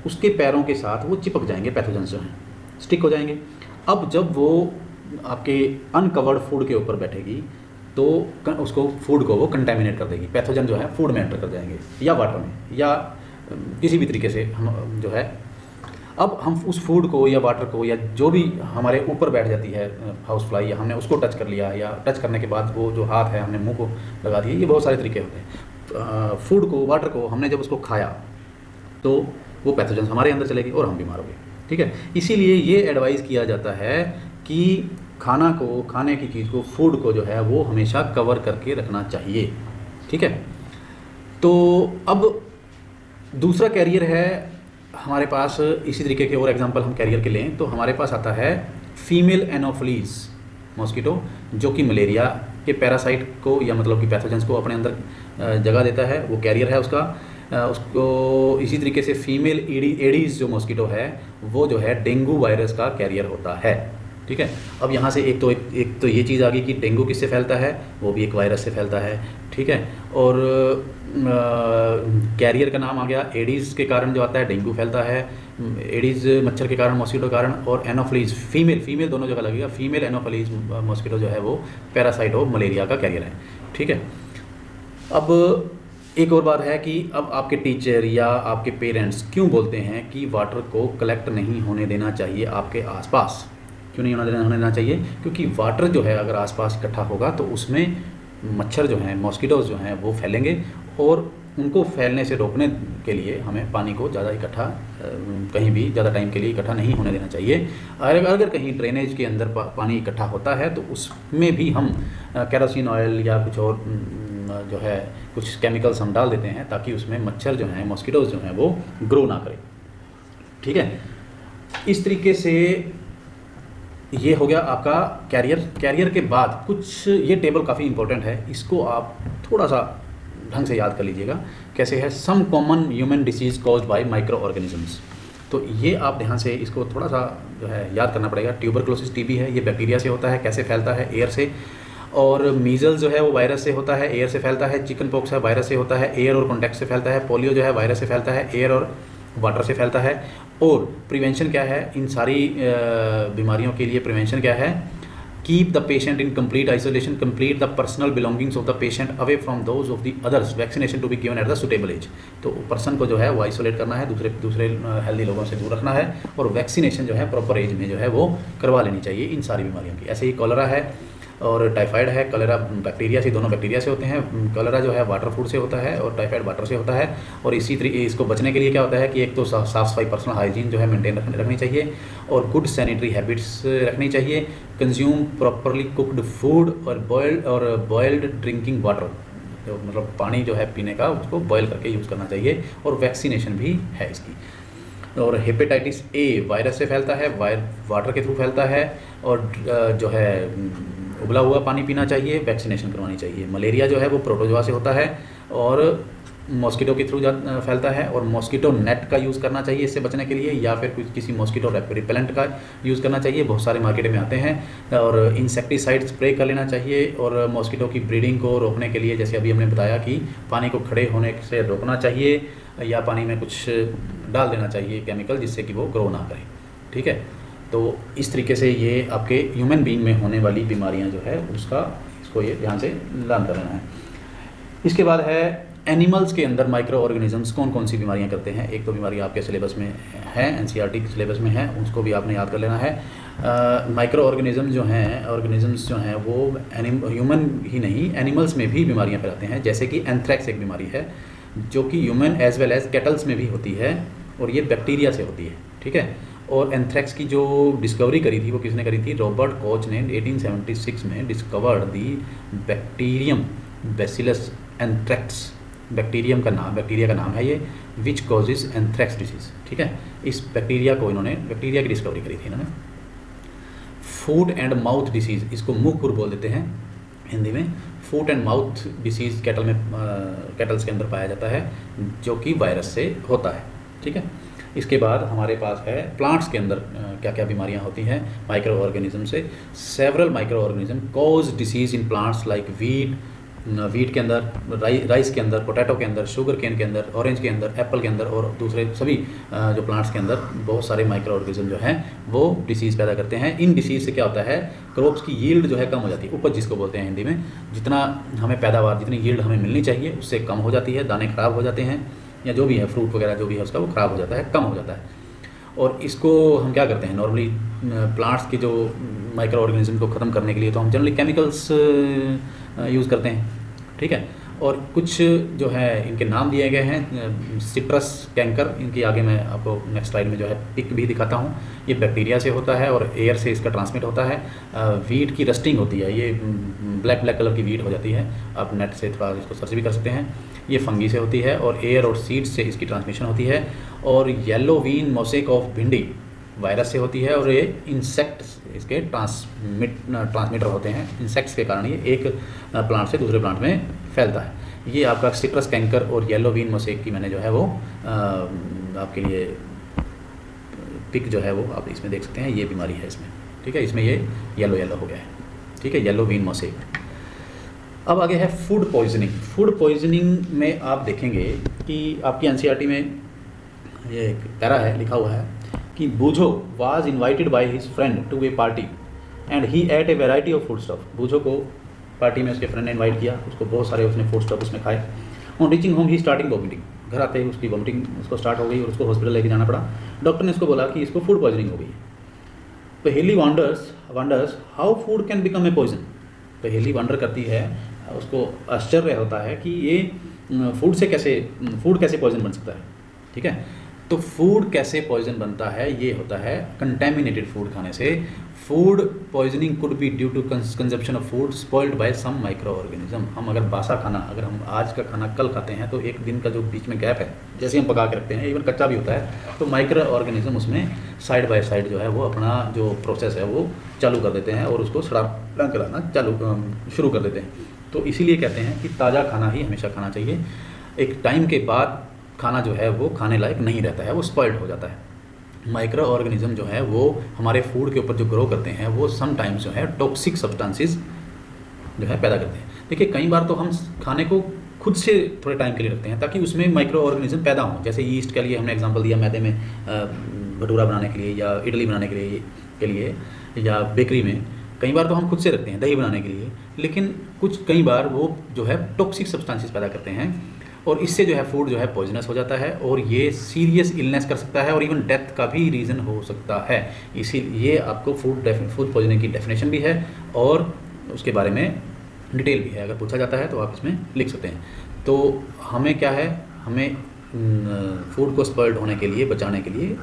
उसके पैरों के साथ वो चिपक जाएंगे, पैथोजेंस जो हैं स्टिक हो जाएंगे। अब जब वो आपके अनकवर्ड फूड के ऊपर बैठेगी तो उसको फूड को वो कंटेमिनेट कर देगी, पैथोजन जो है फूड में एंटर कर जाएंगे या वाटर में या किसी भी तरीके से हम जो है, अब हम उस फूड को या वाटर को या जो भी हमारे ऊपर बैठ जाती है हाउस फ्लाई, या हमने उसको टच कर लिया या टच करने के बाद वो जो हाथ है हमने मुंह को लगा दिया, ये बहुत सारे तरीके होते हैं। फूड को, वाटर को हमने जब उसको खाया तो वो पैथोजेंस हमारे अंदर चलेगी और हम बीमार हो गए, ठीक है। इसीलिए ये एडवाइस किया जाता है कि खाना को, खाने की चीज़ को, फूड को जो है वो हमेशा कवर करके रखना चाहिए, ठीक है। तो अब दूसरा कैरियर है हमारे पास, इसी तरीके के और एग्जांपल हम कैरियर के लें तो हमारे पास आता है फीमेल एनोफिलीज मॉस्किटो, जो कि मलेरिया के पैरासाइट को या मतलब कि पैथोजेंस को अपने अंदर जगह देता है, वो कैरियर है उसका। उसको इसी तरीके से फीमेल एडीज़ जो मॉस्किटो है वो जो है डेंगू वायरस का कैरियर होता है, ठीक है। अब यहाँ से एक तो ये चीज़ आ गई कि डेंगू किससे फैलता है, वो भी एक वायरस से फैलता है, ठीक है। और कैरियर का नाम आ गया, एडीज़ के कारण जो आता है डेंगू फैलता है, एडीज़ मच्छर के कारण, मॉस्किटो के कारण। और एनोफिलीज फीमेल दोनों जगह लगेगा, फीमेल एनोफिलीज मॉस्किटो जो है वो पैरासाइट और मलेरिया का कैरियर है, ठीक है। अब एक और बात है कि अब आपके टीचर या आपके पेरेंट्स क्यों बोलते हैं कि वाटर को कलेक्ट नहीं होने देना चाहिए आपके आसपास, क्यों नहीं होने देना चाहिए? क्योंकि वाटर जो है अगर आसपास इकट्ठा होगा तो उसमें मच्छर जो हैं, मॉस्किटोज़ जो हैं वो फैलेंगे, और उनको फैलने से रोकने के लिए हमें पानी को ज़्यादा इकट्ठा कहीं भी ज़्यादा टाइम के लिए इकट्ठा नहीं होने देना चाहिए। अगर कहीं ड्रेनेज के अंदर पानी इकट्ठा होता है तो उसमें भी हम केरोसिन ऑयल या कुछ और जो है कुछ केमिकल्स हम डाल देते हैं, ताकि उसमें मच्छर जो हैं, मॉस्किटोज़ जो हैं वो ग्रो ना करें। ठीक है, इस तरीके से ये हो गया आपका कैरियर के बाद कुछ, ये टेबल काफ़ी इंपॉर्टेंट है, इसको आप थोड़ा सा ढंग से याद कर लीजिएगा। कैसे है? Some common human disease caused by micro organisms. तो ये आप ध्यान से इसको थोड़ा सा जो है याद करना पड़ेगा। ट्यूबरक्लोसिस टीबी है, ये बैक्टीरिया से होता है। कैसे फैलता है? एयर से। और मीजल्स जो है वो वायरस से होता है, एयर से फैलता है। चिकन पॉक्स है, वायरस से होता है, एयर और कॉन्टैक्ट से फैलता है। पोलियो जो है वायरस से फैलता है, एयर और वाटर से फैलता है। और प्रिवेंशन क्या है इन सारी बीमारियों के लिए? प्रिवेंशन क्या है? Keep the patient in complete isolation, complete the personal belongings of the patient away from those of the others, vaccination to be given at the suitable age. तो पर्सन को जो है वो आइसोलेट करना है, दूसरे हेल्दी लोगों से दूर रखना है, और वैक्सीनेशन जो है प्रॉपर एज में जो है वो करवा लेनी चाहिए इन सारी बीमारियों की। ऐसे ही कॉलरा है और टाइफाइड है। कॉलरा बैक्टीरिया से, दोनों बैक्टीरिया से होते हैं। कॉलरा जो है वाटर फूड से होता है और टाइफाइड वाटर से होता है। और इसी तरीके इसको बचने के लिए क्या होता है कि एक तो साफ़ सफाई, पर्सनल हाइजीन जो है मेंटेन रखनी चाहिए, और गुड सैनिटरी हैबिट्स रखनी चाहिए। कंज्यूम प्रॉपरली कुक्ड फूड और बॉयल्ड ड्रिंकिंग वाटर, जो मतलब पानी जो है पीने का उसको बॉयल करके यूज़ करना चाहिए। और वैक्सीनेशन भी है इसकी। और हेपेटाइटिस ए वायरस से फैलता है, वाटर के थ्रू फैलता है, और जो है उबला हुआ पानी पीना चाहिए, वैक्सीनेशन करवानी चाहिए। मलेरिया जो है वो प्रोटोजोआ से होता है और मॉस्किटो के थ्रू फैलता है, और मॉस्किटो नेट का यूज़ करना चाहिए इससे बचने के लिए, या फिर किसी मॉस्किटो रिपेलेंट का यूज़ करना चाहिए। बहुत सारे मार्केट में आते हैं। और इंसेक्टिसाइड स्प्रे कर लेना चाहिए। और मॉस्किटो की ब्रीडिंग को रोकने के लिए, जैसे अभी हमने बताया कि पानी को खड़े होने से रोकना चाहिए, या पानी में कुछ डाल देना चाहिए केमिकल, जिससे कि वो ग्रो ना करे। ठीक है, तो इस तरीके से ये आपके ह्यूमन बीइंग में होने वाली बीमारियां जो है उसका, इसको ये ध्यान से लर्न कर लेना है। इसके बाद है एनिमल्स के अंदर माइक्रो ऑर्गेनिजम्स कौन कौन सी बीमारियां करते हैं। एक तो बीमारी आपके सिलेबस में है, एनसीईआरटी के सिलेबस में है, उसको भी आपने याद कर लेना है। माइक्रो ऑर्गेनिज्म जो हैं वो ह्यूमन ही नहीं, एनिमल्स में भी बीमारियां फैलाते हैं। जैसे कि एंथ्रैक्स एक बीमारी है जो कि human as well as cattles में भी होती है, और ये बैक्टीरिया से होती है। ठीक है, और एंथ्रैक्स की जो डिस्कवरी करी थी वो किसने करी थी? रॉबर्ट कोच ने 1876 में डिस्कवर्ड दी बैक्टीरियम बैसिलस एंथ्रैक्स। बैक्टीरिया का नाम है ये, विच कॉजेज एंथ्रैक्स डिसीज। ठीक है, इस बैक्टीरिया की डिस्कवरी करी थी इन्होंने। फूट एंड माउथ डिसीज़, इसको मुंह खुर बोल देते हैं हिंदी में। Foot and mouth disease kettles के अंदर पाया जाता है, जो कि वायरस से होता है। ठीक है, इसके बाद हमारे पास है प्लांट्स के अंदर क्या क्या बीमारियां होती हैं माइक्रो ऑर्गेनिज्म से। Several micro organism cause disease in plants like wheat के अंदर, राइस के अंदर, पोटैटो के अंदर, शुगर केन के अंदर, ऑरेंज के अंदर, एप्पल के अंदर, और दूसरे सभी जो प्लांट्स के अंदर बहुत सारे माइक्रो ऑर्गेनिज्म जो हैं वो डिसीज़ पैदा करते हैं। इन डिसीज़ से क्या होता है? क्रॉप्स की यील्ड जो है कम हो जाती है, उपज जिसको बोलते हैं हिंदी में। जितना हमें पैदावार, जितनी यील्ड हमें मिलनी चाहिए उससे कम हो जाती है, दाने खराब हो जाते हैं, या जो भी है फ्रूट वगैरह जो भी है उसका वो ख़राब हो जाता है, कम हो जाता है। और इसको हम क्या करते हैं? नॉर्मली प्लांट्स के जो माइक्रो ऑर्गेनिज्म को ख़त्म करने के लिए तो हम जनरली केमिकल्स यूज़ करते हैं। ठीक है, और कुछ जो है इनके नाम दिए गए हैं। सिट्रस कैंकर, इनकी आगे मैं आपको नेक्स्ट स्लाइड में जो है पिक भी दिखाता हूँ। ये बैक्टीरिया से होता है और एयर से इसका ट्रांसमिट होता है। वीट की रस्टिंग होती है, ये ब्लैक कलर की वीट हो जाती है। आप नेट से थोड़ा इसको सर्च भी कर सकते हैं। ये फंगी से होती है, और एयर और सीड्स से इसकी ट्रांसमिशन होती है। और येलो वीन मोसेक ऑफ भिंडी वायरस से होती है, और ये इंसेक्ट्स इसके ट्रांसमीटर होते हैं। इंसेक्ट्स के कारण ये एक प्लांट से दूसरे प्लांट में फैलता है। ये आपका सिट्रस कैंकर और येलो वीन मोसेक की मैंने जो है वो आपके लिए पिक जो है वो आप इसमें देख सकते हैं। ये बीमारी है इसमें। ठीक है, इसमें ये येलो हो गया है। ठीक है, येलो वीन मोसेक। अब आगे है फूड पॉइजनिंग। फूड पॉइजनिंग में आप देखेंगे कि आपकी एनसीईआरटी में ये एक पैरा है, लिखा हुआ है कि Boojho was invited by his friend to a party and he ate a variety of food stuff. Boojho को पार्टी में उसके फ्रेंड ने इनवाइट किया, उसको बहुत सारे उसने फूड स्टफ उसमें खाए। On reaching home he starting vomiting, घर आते ही उसकी वॉमिटिंग उसको स्टार्ट हो गई और उसको हॉस्पिटल लेके जाना पड़ा। डॉक्टर ने इसको बोला कि इसको फूड पॉइजनिंग हो गई है। Paheli wonders wonders how food can become a poison. Paheli wonder करती है, उसको आश्चर्य होता है कि ये फूड कैसे पॉइजन बन सकता है। ठीक है, तो फूड कैसे पॉइजन बनता है, ये होता है कंटेमिनेटेड फूड खाने से। Food poisoning could be due to consumption of food spoiled by some microorganism. हम अगर बासा खाना, अगर हम आज का खाना कल खाते हैं तो एक दिन का जो बीच में गैप है, जैसे हम पका के रखते हैं, इवन कच्चा भी होता है, तो माइक्रो ऑर्गेनिज्म उसमें साइड बाय साइड जो है वो अपना जो प्रोसेस है वो चालू कर देते हैं और उसको सड़ा कराना शुरू कर देते हैं। तो इसीलिए कहते हैं कि ताज़ा खाना ही हमेशा खाना चाहिए। एक टाइम के बाद खाना जो है वो खाने लायक नहीं रहता है, वो स्पॉइल्ड हो जाता है। माइक्रो ऑर्गेनिज्म जो है वो हमारे फूड के ऊपर जो ग्रो करते हैं वो समटाइम्स जो है टॉक्सिक सब्सटेंसेस जो है पैदा करते हैं। देखिए, कई बार तो हम खाने को खुद से थोड़े टाइम के लिए रखते हैं ताकि उसमें माइक्रो ऑर्गेनिज्म पैदा हों। जैसे ईस्ट के लिए हमने एग्जांपल दिया, मैदे में भटूरा बनाने के लिए या इडली बनाने के लिए या बेकरी में कई बार तो हम खुद से रखते हैं दही बनाने के लिए, लेकिन कई बार वो जो है टॉक्सिक सब्सटेंसेस पैदा करते हैं और इससे जो है फूड जो है पॉइजनस हो जाता है और ये सीरियस इलनेस कर सकता है और इवन डेथ का भी रीज़न हो सकता है। इसीलिए आपको फूड पॉइजनिंग की डेफिनेशन भी है और उसके बारे में डिटेल भी है, अगर पूछा जाता है तो आप इसमें लिख सकते हैं। तो हमें क्या है, हमें फूड को स्पॉइल्ड होने के लिए बचाने के लिए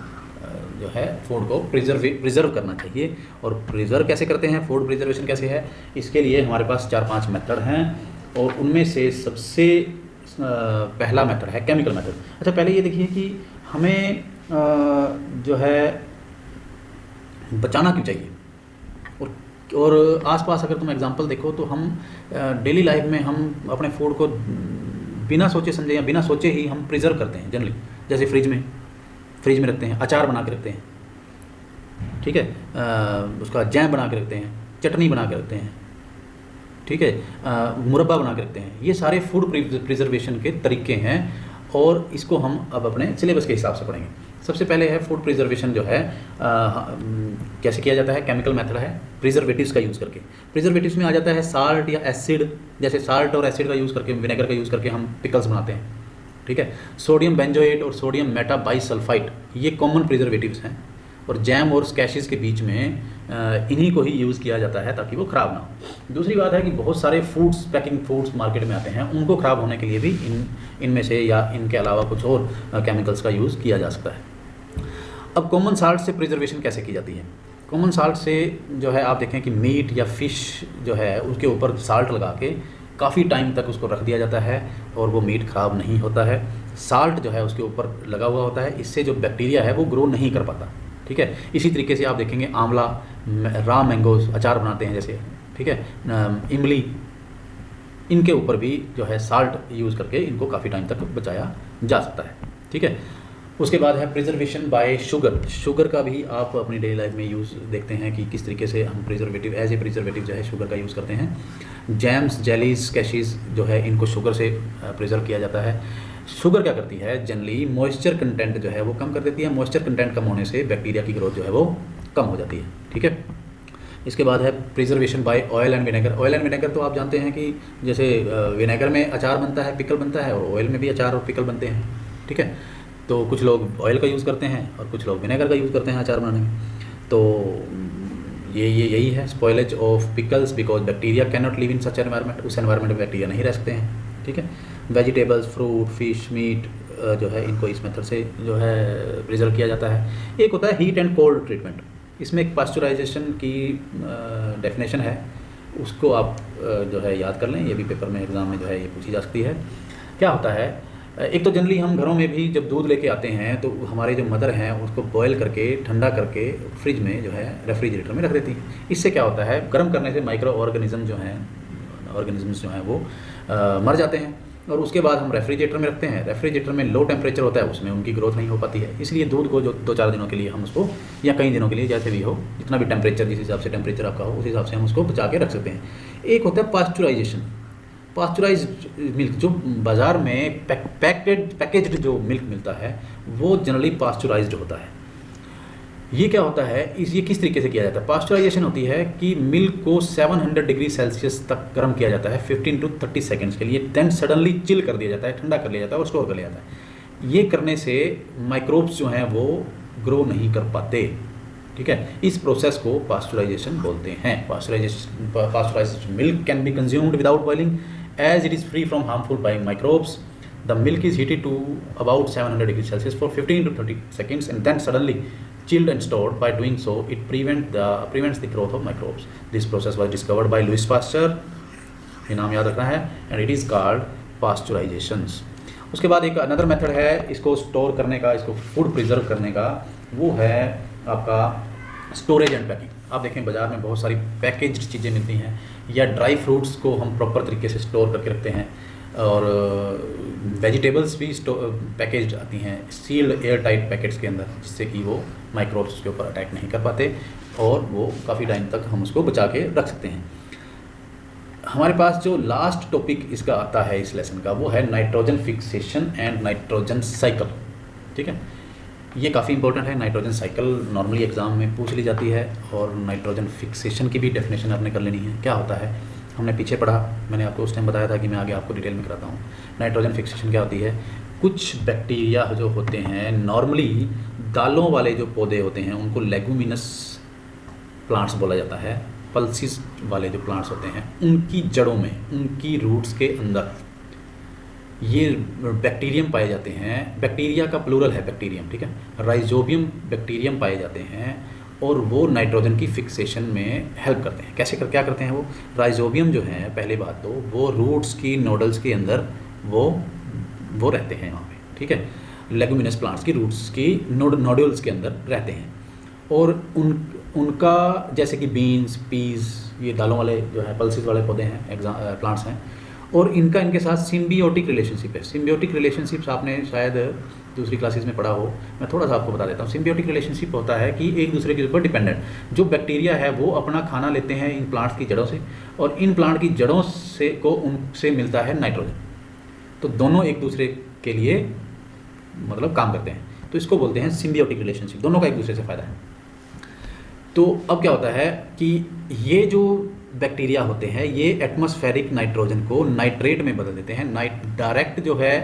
जो है फूड को प्रिजर्व करना चाहिए। और प्रिजर्व कैसे करते हैं, फूड प्रिजर्वेशन कैसे है, इसके लिए हमारे पास 4-5 मेथड हैं और उनमें से सबसे पहला मेथड है केमिकल मेथड। अच्छा, पहले ये देखिए कि हमें जो है बचाना क्यों चाहिए और आसपास अगर तुम एग्जांपल देखो तो हम डेली लाइफ में हम अपने फूड को बिना सोचे समझे या बिना सोचे ही हम प्रिजर्व करते हैं जनरली। जैसे फ्रिज में रखते हैं, अचार बना के रखते हैं, ठीक है, उसका जैम बना के रखते हैं, चटनी बना के रखते हैं, ठीक है, मुरब्बा बना के रखते हैं। ये सारे फूड प्रिजर्वेशन के तरीके हैं और इसको हम अब अपने सिलेबस के हिसाब से पढ़ेंगे। सबसे पहले है फूड प्रिजर्वेशन जो है कैसे किया जाता है, केमिकल मेथड है प्रिजर्वेटिव्स का यूज़ करके। प्रिजर्वेटिव्स में आ जाता है साल्ट या एसिड, जैसे साल्ट और एसिड का यूज़ करके, विनेगर का यूज़ करके हम पिकल्स बनाते हैं, ठीक है। सोडियम बेंजोएट और सोडियम मेटाबाइसल्फाइड ये कॉमन प्रिजर्वेटिव्स हैं और जैम और स्कैशेस के बीच में इन्हीं को ही यूज़ किया जाता है ताकि वो ख़राब ना हो। दूसरी बात है कि बहुत सारे पैकिंग फूड्स मार्केट में आते हैं, उनको ख़राब होने के लिए भी इनमें से या इनके अलावा कुछ और केमिकल्स का यूज़ किया जा सकता है। अब कॉमन साल्ट से प्रिजर्वेशन कैसे की जाती है। कॉमन साल्ट से जो है आप देखें कि मीट या फ़िश जो है उसके ऊपर साल्ट लगा के काफ़ी टाइम तक उसको रख दिया जाता है और वो मीट ख़राब नहीं होता है। साल्ट जो है उसके ऊपर लगा हुआ होता है, इससे जो बैक्टीरिया है वो ग्रो नहीं कर पाता, ठीक है। इसी तरीके से आप देखेंगे आंवला, रॉ मैंगोज अचार बनाते हैं जैसे, ठीक है, इमली, इनके ऊपर भी जो है साल्ट यूज़ करके इनको काफ़ी टाइम तक बचाया जा सकता है, ठीक है। उसके बाद है प्रिजर्वेशन बाय शुगर का भी आप अपनी डेली लाइफ में यूज़ देखते हैं कि किस तरीके से हम प्रिजर्वेटिव एज ए प्रिजर्वेटिव जो है शुगर का यूज़ करते हैं। जैम्स, जेलीज, कैशीज जो है इनको शुगर से प्रिजर्व किया जाता है। शुगर क्या करती है, जनरली मॉइस्चर कंटेंट जो है वो कम कर देती है। मॉइस्चर कंटेंट कम होने से बैक्टीरिया की ग्रोथ जो है वो कम हो जाती है, ठीक है। इसके बाद है preservation by oil and vinegar. Oil and vinegar तो आप जानते हैं कि जैसे विनेगर में अचार बनता है, पिकल बनता है, और ऑयल में भी अचार और पिकल बनते हैं, ठीक है। तो कुछ लोग ऑयल का यूज़ करते हैं और कुछ लोग विनेगर का यूज़ करते हैं अचार बनाने में। तो यही है spoilage of pickles because bacteria can not live in such environment. उस एनवायरनमेंट में बैक्टीरिया नहीं रह सकते हैं, ठीक है। वेजिटेबल्स, फ्रूट, फिश, मीट जो है इनको इस मेथड से जो है प्रिजर्व किया जाता है। एक होता है हीट एंड कोल्ड ट्रीटमेंट, इसमें एक पास्चराइजेशन की डेफिनेशन है, उसको आप जो है याद कर लें, ये भी पेपर में एग्ज़ाम में जो है ये पूछी जा सकती है। क्या होता है, एक तो जनरली हम घरों में भी जब दूध लेके आते हैं तो हमारे जो मदर हैं उसको बॉयल करके ठंडा करके फ्रिज में जो है रेफ्रिजरेटर में रख देती हैं। इससे क्या होता है, गर्म करने से माइक्रो ऑर्गेनिज्म जो हैं वो मर जाते हैं और उसके बाद हम रेफ्रिजरेटर में रखते हैं। रेफ्रिजरेटर में लो टेम्परेचर होता है, उसमें उनकी ग्रोथ नहीं हो पाती है। इसलिए दूध को जो 2-4 दिनों के लिए हम उसको, या कई दिनों के लिए जैसे भी हो, जितना भी टेम्परेचर, जिस हिसाब से टेम्परेचर आपका हो उस हिसाब से हम उसको बचा के रख सकते हैं। एक होता है पास्चराइजेशन। पास्चराइज्ड मिल्क, जो बाज़ार में पैकेज्ड जो मिल्क मिलता है वो जनरली पास्चराइज्ड होता है। ये क्या होता है, ये किस तरीके से किया जाता है। पास्चराइजेशन होती है कि मिल्क को 700 डिग्री सेल्सियस तक गर्म किया जाता है 15 to 30 सेकेंड्स के लिए, देन सडनली चिल कर दिया जाता है, ठंडा कर लिया जाता है और स्टोर कर लिया जाता है। ये करने से माइक्रोब्स जो हैं वो ग्रो नहीं कर पाते, ठीक है। इस प्रोसेस को पास्चराइजेशन बोलते हैं। Pasteurized milk can be consumed without boiling as it is free from harmful being microbes. The milk is heated to about 700 degree Celsius for 15 to 30 seconds and then suddenly chilled and stored. By doing so, it prevents the growth of microbes. This process was discovered by Louis Pasteur, ये नाम याद रखना है, and it is called pasteurizations. उसके बाद एक another method है इसको स्टोर करने का, इसको फूड प्रिजर्व करने का, वो है आपका स्टोरेज एंड पैकिंग। आप देखें बाज़ार में बहुत सारी पैकेज्ड चीज़ें मिलती हैं, या ड्राई फ्रूट्स को हम प्रॉपर तरीके से स्टोर करके रखते हैं, और वेजिटेबल्स भी पैकेज्ड आती हैं सील्ड एयर टाइट पैकेट्स के अंदर, जिससे कि वो माइक्रोब्स उसके ऊपर अटैक नहीं कर पाते और वो काफ़ी टाइम तक हम उसको बचा के रख सकते हैं। हमारे पास जो लास्ट टॉपिक इसका आता है इस लेसन का, वो है nitrogen fixation and nitrogen cycle. ठीक है, ये काफ़ी इंपॉर्टेंट है। नाइट्रोजन साइकिल नॉर्मली एग्जाम में पूछ ली जाती है, और नाइट्रोजन फिक्सेशन की भी डेफिनेशन आपने कर लेनी है। क्या होता है, हमने पीछे पढ़ा, मैंने आपको उस टाइम बताया था कि मैं आगे आपको डिटेल में कराता हूँ। नाइट्रोजन फिक्सेशन क्या होती है, कुछ बैक्टीरिया जो होते हैं, नॉर्मली दालों वाले जो पौधे होते हैं उनको लेगुमिनस प्लांट्स बोला जाता है। पल्सिस वाले जो प्लांट्स होते हैं उनकी जड़ों में, उनकी रूट्स के अंदर ये बैक्टीरियम पाए जाते हैं। बैक्टीरिया का प्लूरल है बैक्टीरियम, ठीक है। राइजोबियम बैक्टीरियम पाए जाते हैं, और वो नाइट्रोजन की फिक्सेशन में हेल्प करते हैं। कैसे क्या करते हैं वो, राइजोबियम जो है, पहले बात तो वो रूट्स की नोडल्स के अंदर वो रहते हैं वहाँ पे, ठीक है। लेगुमिनस प्लांट्स की रूट्स की नोडल्स के अंदर रहते हैं, और उनका जैसे कि बीन्स, पीज, ये दालों वाले जो है पल्सिस वाले पौधे हैं, प्लांट्स हैं, और इनका इनके साथ सिम्बियोटिक रिलेशनशिप है। सिम्बियोटिक रिलेशनशिप्स आपने शायद दूसरी क्लासेस में पढ़ा हो, मैं थोड़ा सा आपको बता देता हूँ। सिम्बियोटिक रिलेशनशिप होता है कि एक दूसरे के ऊपर डिपेंडेंट जो बैक्टीरिया है वो अपना खाना लेते हैं इन प्लांट्स की जड़ों से, और इन प्लांट की जड़ों से को उनसे मिलता है नाइट्रोजन। तो दोनों एक दूसरे के लिए मतलब काम करते हैं, तो इसको बोलते हैं सिम्बियोटिक रिलेशनशिप, दोनों का एक दूसरे से फ़ायदा है। तो अब क्या होता है कि ये जो बैक्टीरिया होते हैं ये एटमॉस्फेरिक नाइट्रोजन को नाइट्रेट में बदल देते हैं। डायरेक्ट जो है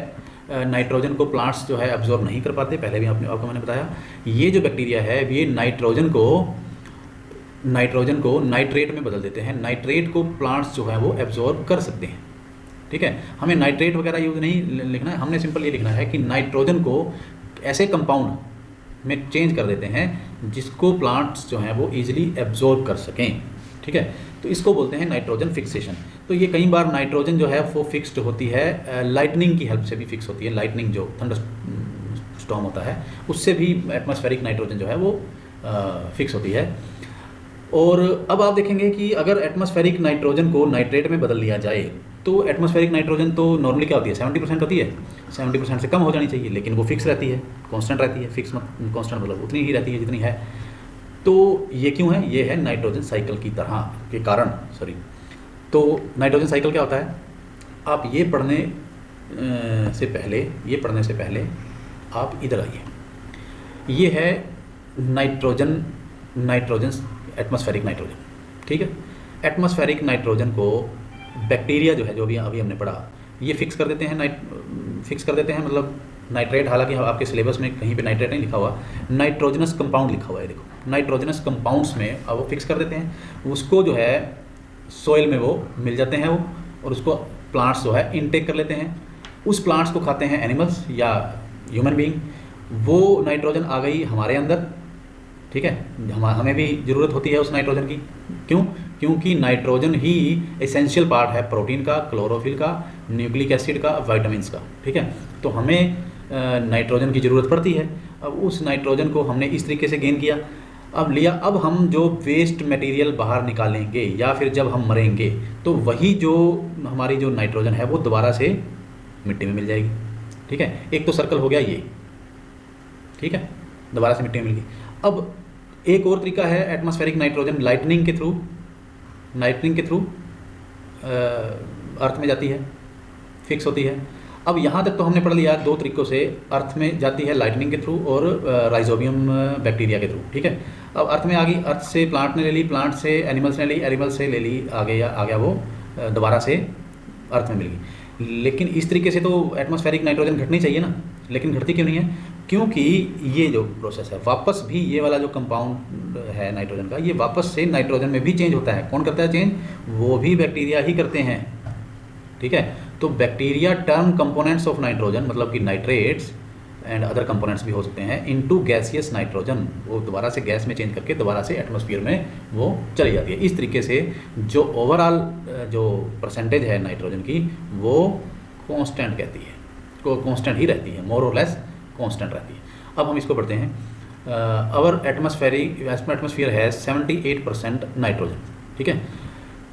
नाइट्रोजन को प्लांट्स जो है एब्जॉर्ब नहीं कर पाते, पहले भी आपको मैंने बताया। ये जो बैक्टीरिया है ये नाइट्रोजन को नाइट्रेट में बदल देते हैं। नाइट्रेट को प्लांट्स जो है वो एब्जॉर्ब कर सकते हैं, ठीक है। हमें नाइट्रेट वगैरह यूज़ नहीं लिखना है, हमने सिंपल ये लिखना है कि नाइट्रोजन को ऐसे कंपाउंड में चेंज कर देते हैं जिसको प्लांट्स जो हैं वो ईजिली एब्जॉर्ब कर सकें, ठीक है। तो इसको बोलते हैं नाइट्रोजन फिक्सेशन। तो ये कई बार नाइट्रोजन जो है वो फिक्स्ड होती है, लाइटनिंग की हेल्प से भी फिक्स होती है। लाइटनिंग जो थंडर स्टॉर्म होता है उससे भी एटमॉस्फेरिक नाइट्रोजन जो है वो फिक्स होती है। और अब आप देखेंगे कि अगर एटमॉस्फेरिक नाइट्रोजन को नाइट्रेट में बदल लिया जाए तो एटमॉस्फेरिक नाइट्रोजन तो नॉर्मली क्या होती है, 70% होती है, 70% से कम हो जानी चाहिए, लेकिन वो फिक्स रहती है, कांस्टेंट रहती है। फिक्स कांस्टेंट मतलब उतनी ही रहती है जितनी है। तो ये क्यों है, ये है नाइट्रोजन साइकिल की तरह के कारण, सॉरी। तो नाइट्रोजन साइकिल क्या होता है, आप ये पढ़ने से पहले आप इधर आइए। ये है नाइट्रोजन एटमॉस्फेरिक नाइट्रोजन, ठीक है। एटमॉस्फेरिक नाइट्रोजन को बैक्टीरिया जो है, जो भी अभी हमने पढ़ा, ये फिक्स कर देते हैं, मतलब नाइट्रेट, हालांकि आपके सिलेबस में कहीं पे नाइट्रेट नहीं लिखा हुआ, नाइट्रोजनस कंपाउंड लिखा हुआ है, देखो नाइट्रोजनस कंपाउंड्स में अब वो फिक्स कर देते हैं। उसको जो है सोइल में वो मिल जाते हैं वो, और उसको प्लांट्स जो है इनटेक कर लेते हैं। उस प्लांट्स को खाते हैं एनिमल्स या ह्यूमन बीइंग। वो नाइट्रोजन आ गई हमारे अंदर, ठीक है। हमें भी ज़रूरत होती है उस नाइट्रोजन की, क्यों? क्योंकि नाइट्रोजन ही एसेंशियल पार्ट है प्रोटीन का, क्लोरोफिल का, न्यूक्लिक एसिड का, विटामिन्स का, ठीक है। तो हमें नाइट्रोजन की ज़रूरत पड़ती है। अब उस नाइट्रोजन को हमने इस तरीके से गेन किया, अब हम जो वेस्ट मटेरियल बाहर निकालेंगे या फिर जब हम मरेंगे तो वही जो हमारी जो नाइट्रोजन है वो दोबारा से मिट्टी में मिल जाएगी, ठीक है। एक तो सर्कल हो गया ये, ठीक है, दोबारा से मिट्टी में मिल गई। अब एक और तरीका है एटमॉस्फेरिक नाइट्रोजन लाइटनिंग के थ्रू अर्थ में जाती है, फिक्स होती है। अब यहाँ तक तो हमने पढ़ लिया, दो तरीक़ों से अर्थ में जाती है, लाइटनिंग के थ्रू और राइजोबियम बैक्टीरिया के थ्रू, ठीक है। अब अर्थ में आ गई, अर्थ से प्लांट ने ले ली, प्लांट से एनिमल्स ने ली, एनिमल से ले ली, आ गया वो दोबारा से अर्थ में मिल गई। लेकिन इस तरीके से तो एटमॉस्फेरिक नाइट्रोजन घटनी चाहिए ना, लेकिन घटती क्यों नहीं है? क्योंकि ये जो प्रोसेस है वापस भी ये वाला जो कंपाउंड है नाइट्रोजन का, ये वापस से नाइट्रोजन में भी चेंज होता है। कौन करता है चेंज? वो भी बैक्टीरिया ही करते हैं, ठीक है। तो bacteria turn components of nitrogen, मतलब कि नाइट्रेट्स एंड अदर कंपोनेंट्स भी हो सकते हैं, इनटू गैसियस नाइट्रोजन, वो दोबारा से गैस में चेंज करके दोबारा से एटमॉस्फेयर में वो चली जाती है। इस तरीके से जो ओवरऑल जो परसेंटेज है नाइट्रोजन की वो कांस्टेंट कहती है, को कांस्टेंट ही रहती है, मोर और लेस कांस्टेंट रहती है। अब हम इसको पढ़ते हैं। आवर एटमॉस्फेयर है 78% नाइट्रोजन, ठीक है।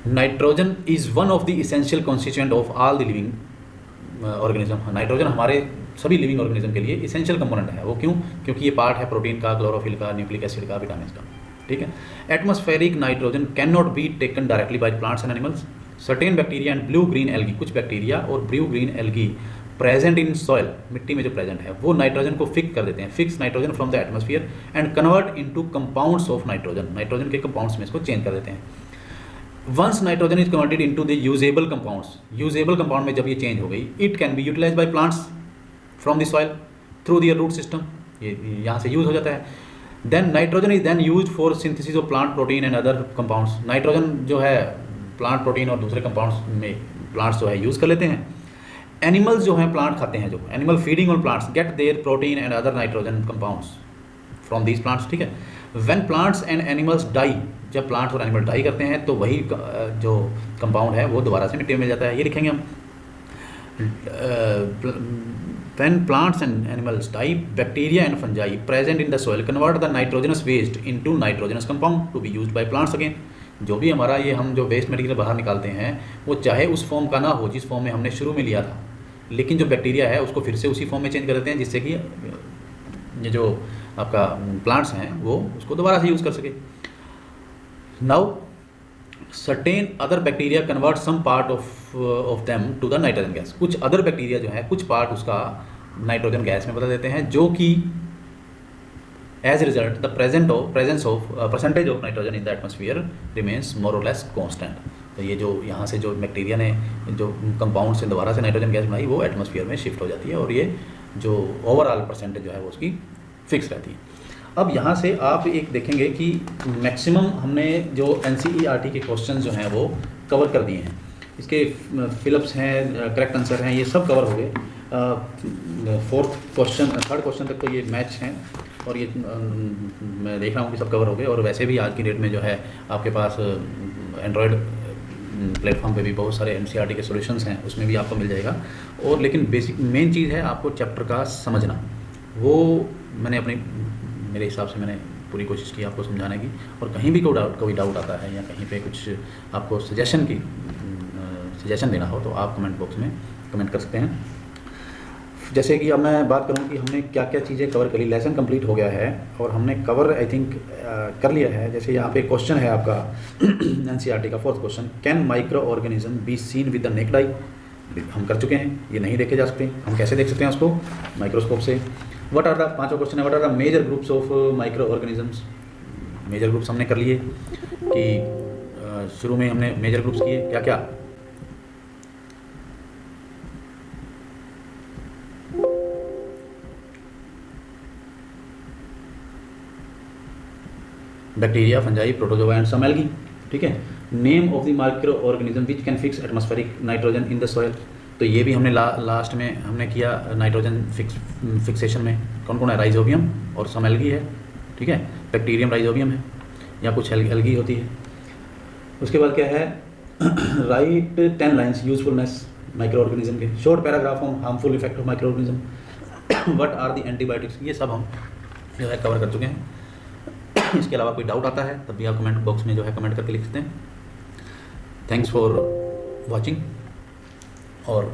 Nitrogen is one of the essential constituent of all the living organism. Nitrogen हमारे सभी लिविंग ऑर्गेनिज्म के लिए इसेंशियल कंपोनेंट है। वो क्यों? क्योंकि ये पार्ट है प्रोटीन का, क्लोरोफिल का, न्यूक्लिक एसिड का, विटामिन का, ठीक है। Atmospheric nitrogen can not be taken directly by plants and animals. Certain bacteria and blue green algae, कुछ बैक्टीरिया और blue green algae present in soil, मिट्टी में जो प्रेजेंट है, वो नाइट्रोजन को फिक्स कर देते हैं, fix nitrogen from the atmosphere and convert into compounds of nitrogen, nitrogen के कंपाउंड्स में इसको चेंज कर देते हैं। Once nitrogen is converted into the usable compounds, usable compound में जब ये चेंज हो गई, it can be utilized by plants from the soil through their root system, ये यहाँ से यूज हो जाता है। Then nitrogen is then use for synthesis of plant protein and other compounds. Nitrogen जो है प्लांट प्रोटीन और दूसरे कंपाउंड्स में प्लांट्स जो है यूज़ कर लेते हैं। एनिमल्स जो हैं प्लांट खाते हैं, जो animal feeding on plants get their protein and other nitrogen compounds from these plants, ठीक है। When plants and animals die, जब प्लांट्स और एनिमल डाई करते हैं तो वही जो कंपाउंड है वो दोबारा से मिट्टी में मिल जाता है। ये लिखेंगे हम, when plants and animals die, bacteria and fungi present in the soil convert the nitrogenous waste into nitrogenous compound to be used by plants again। जो भी हमारा ये हम जो वेस्ट मटेरियल बाहर निकालते हैं वो चाहे उस फॉर्म का ना हो जिस फॉर्म में हमने शुरू में लिया था, लेकिन जो बैक्टीरिया है उसको फिर से उसी फॉर्म में चेंज कर देते हैं जिससे कि ये जो आपका प्लांट्स हैं वो उसको दोबारा से यूज़ कर सके। Now certain other bacteria convert some part of them to the nitrogen gas. कुछ अदर बैक्टीरिया जो है कुछ पार्ट उसका नाइट्रोजन गैस में बदल देते हैं, जो कि as result the presence of percentage of nitrogen in the atmosphere remains more or less constant. तो ये जो यहाँ से जो बैक्टीरिया ने जो कंपाउंड से दोबारा से नाइट्रोजन गैस बनाई वो एटमॉस्फेयर में शिफ्ट हो जाती है और ये जो ओवरऑल परसेंटेज जो है वो उसकी फिक्स रहती है। अब यहाँ से आप एक देखेंगे कि मैक्सिमम हमने जो NCERT के क्वेश्चन जो हैं वो कवर कर दिए हैं। इसके फिलअप्स हैं, करेक्ट आंसर हैं, ये सब कवर हो गए। थर्ड क्वेश्चन तक तो ये मैच हैं और ये मैं देख रहा हूँ कि सब कवर हो गए। और वैसे भी आज की डेट में जो है आपके पास एंड्रॉयड प्लेटफॉर्म पे भी बहुत सारे NCERT के सॉल्यूशंस हैं, उसमें भी आपको मिल जाएगा। और लेकिन बेसिक मेन चीज़ है आपको चैप्टर का समझना, वो मैंने मेरे हिसाब से मैंने पूरी कोशिश की आपको समझाने की। और कहीं भी कोई डाउट आता है या कहीं पे कुछ आपको सजेशन देना हो तो आप कमेंट बॉक्स में कमेंट कर सकते हैं। जैसे कि अब मैं बात करूं कि हमने क्या क्या चीज़ें कवर करी। लेसन कंप्लीट हो गया है और हमने कवर आई थिंक कर लिया है। जैसे यहाँ पे क्वेश्चन है आपका NCERT का fourth question, can micro organism B seen with the necked आई। हम कर चुके हैं, ये नहीं देखे जा सकते। हम कैसे देख सकते हैं उसको? माइक्रोस्कोप से। व्हाट आर द, पांचवा क्वेश्चन है, what are the major groups of microorganisms. Major groups हमने कर लिए कि शुरू में हमने मेजर ग्रुप्स किए क्या क्या। Bacteria, fungi, protozoa and some algae, ठीक है। Name of the micro organism which can fix atmospheric nitrogen in the soil. तो ये भी हमने लास्ट में हमने किया नाइट्रोजन फिक्सेशन में। कौन कौन है? राइजोबियम और सम एल्गी है, ठीक है। बैक्टीरियम राइजोबियम है या कुछ एल्गी होती है। उसके बाद क्या है, write 10 lines usefulness micro organism के, short paragraph on harmful effect of micro organism, what are the antibiotics. ये सब हम जो है कवर कर चुके हैं। इसके अलावा कोई डाउट आता है तब भी आप कमेंट बॉक्स में जो है कमेंट करके लिख सकते हैं। थैंक्स फॉर वॉचिंग और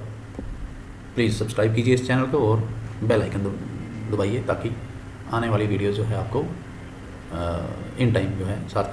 प्लीज़ सब्सक्राइब कीजिए इस चैनल को और बेल आइकन दबाइए ताकि आने वाली वीडियो जो है आपको इन टाइम जो है साथ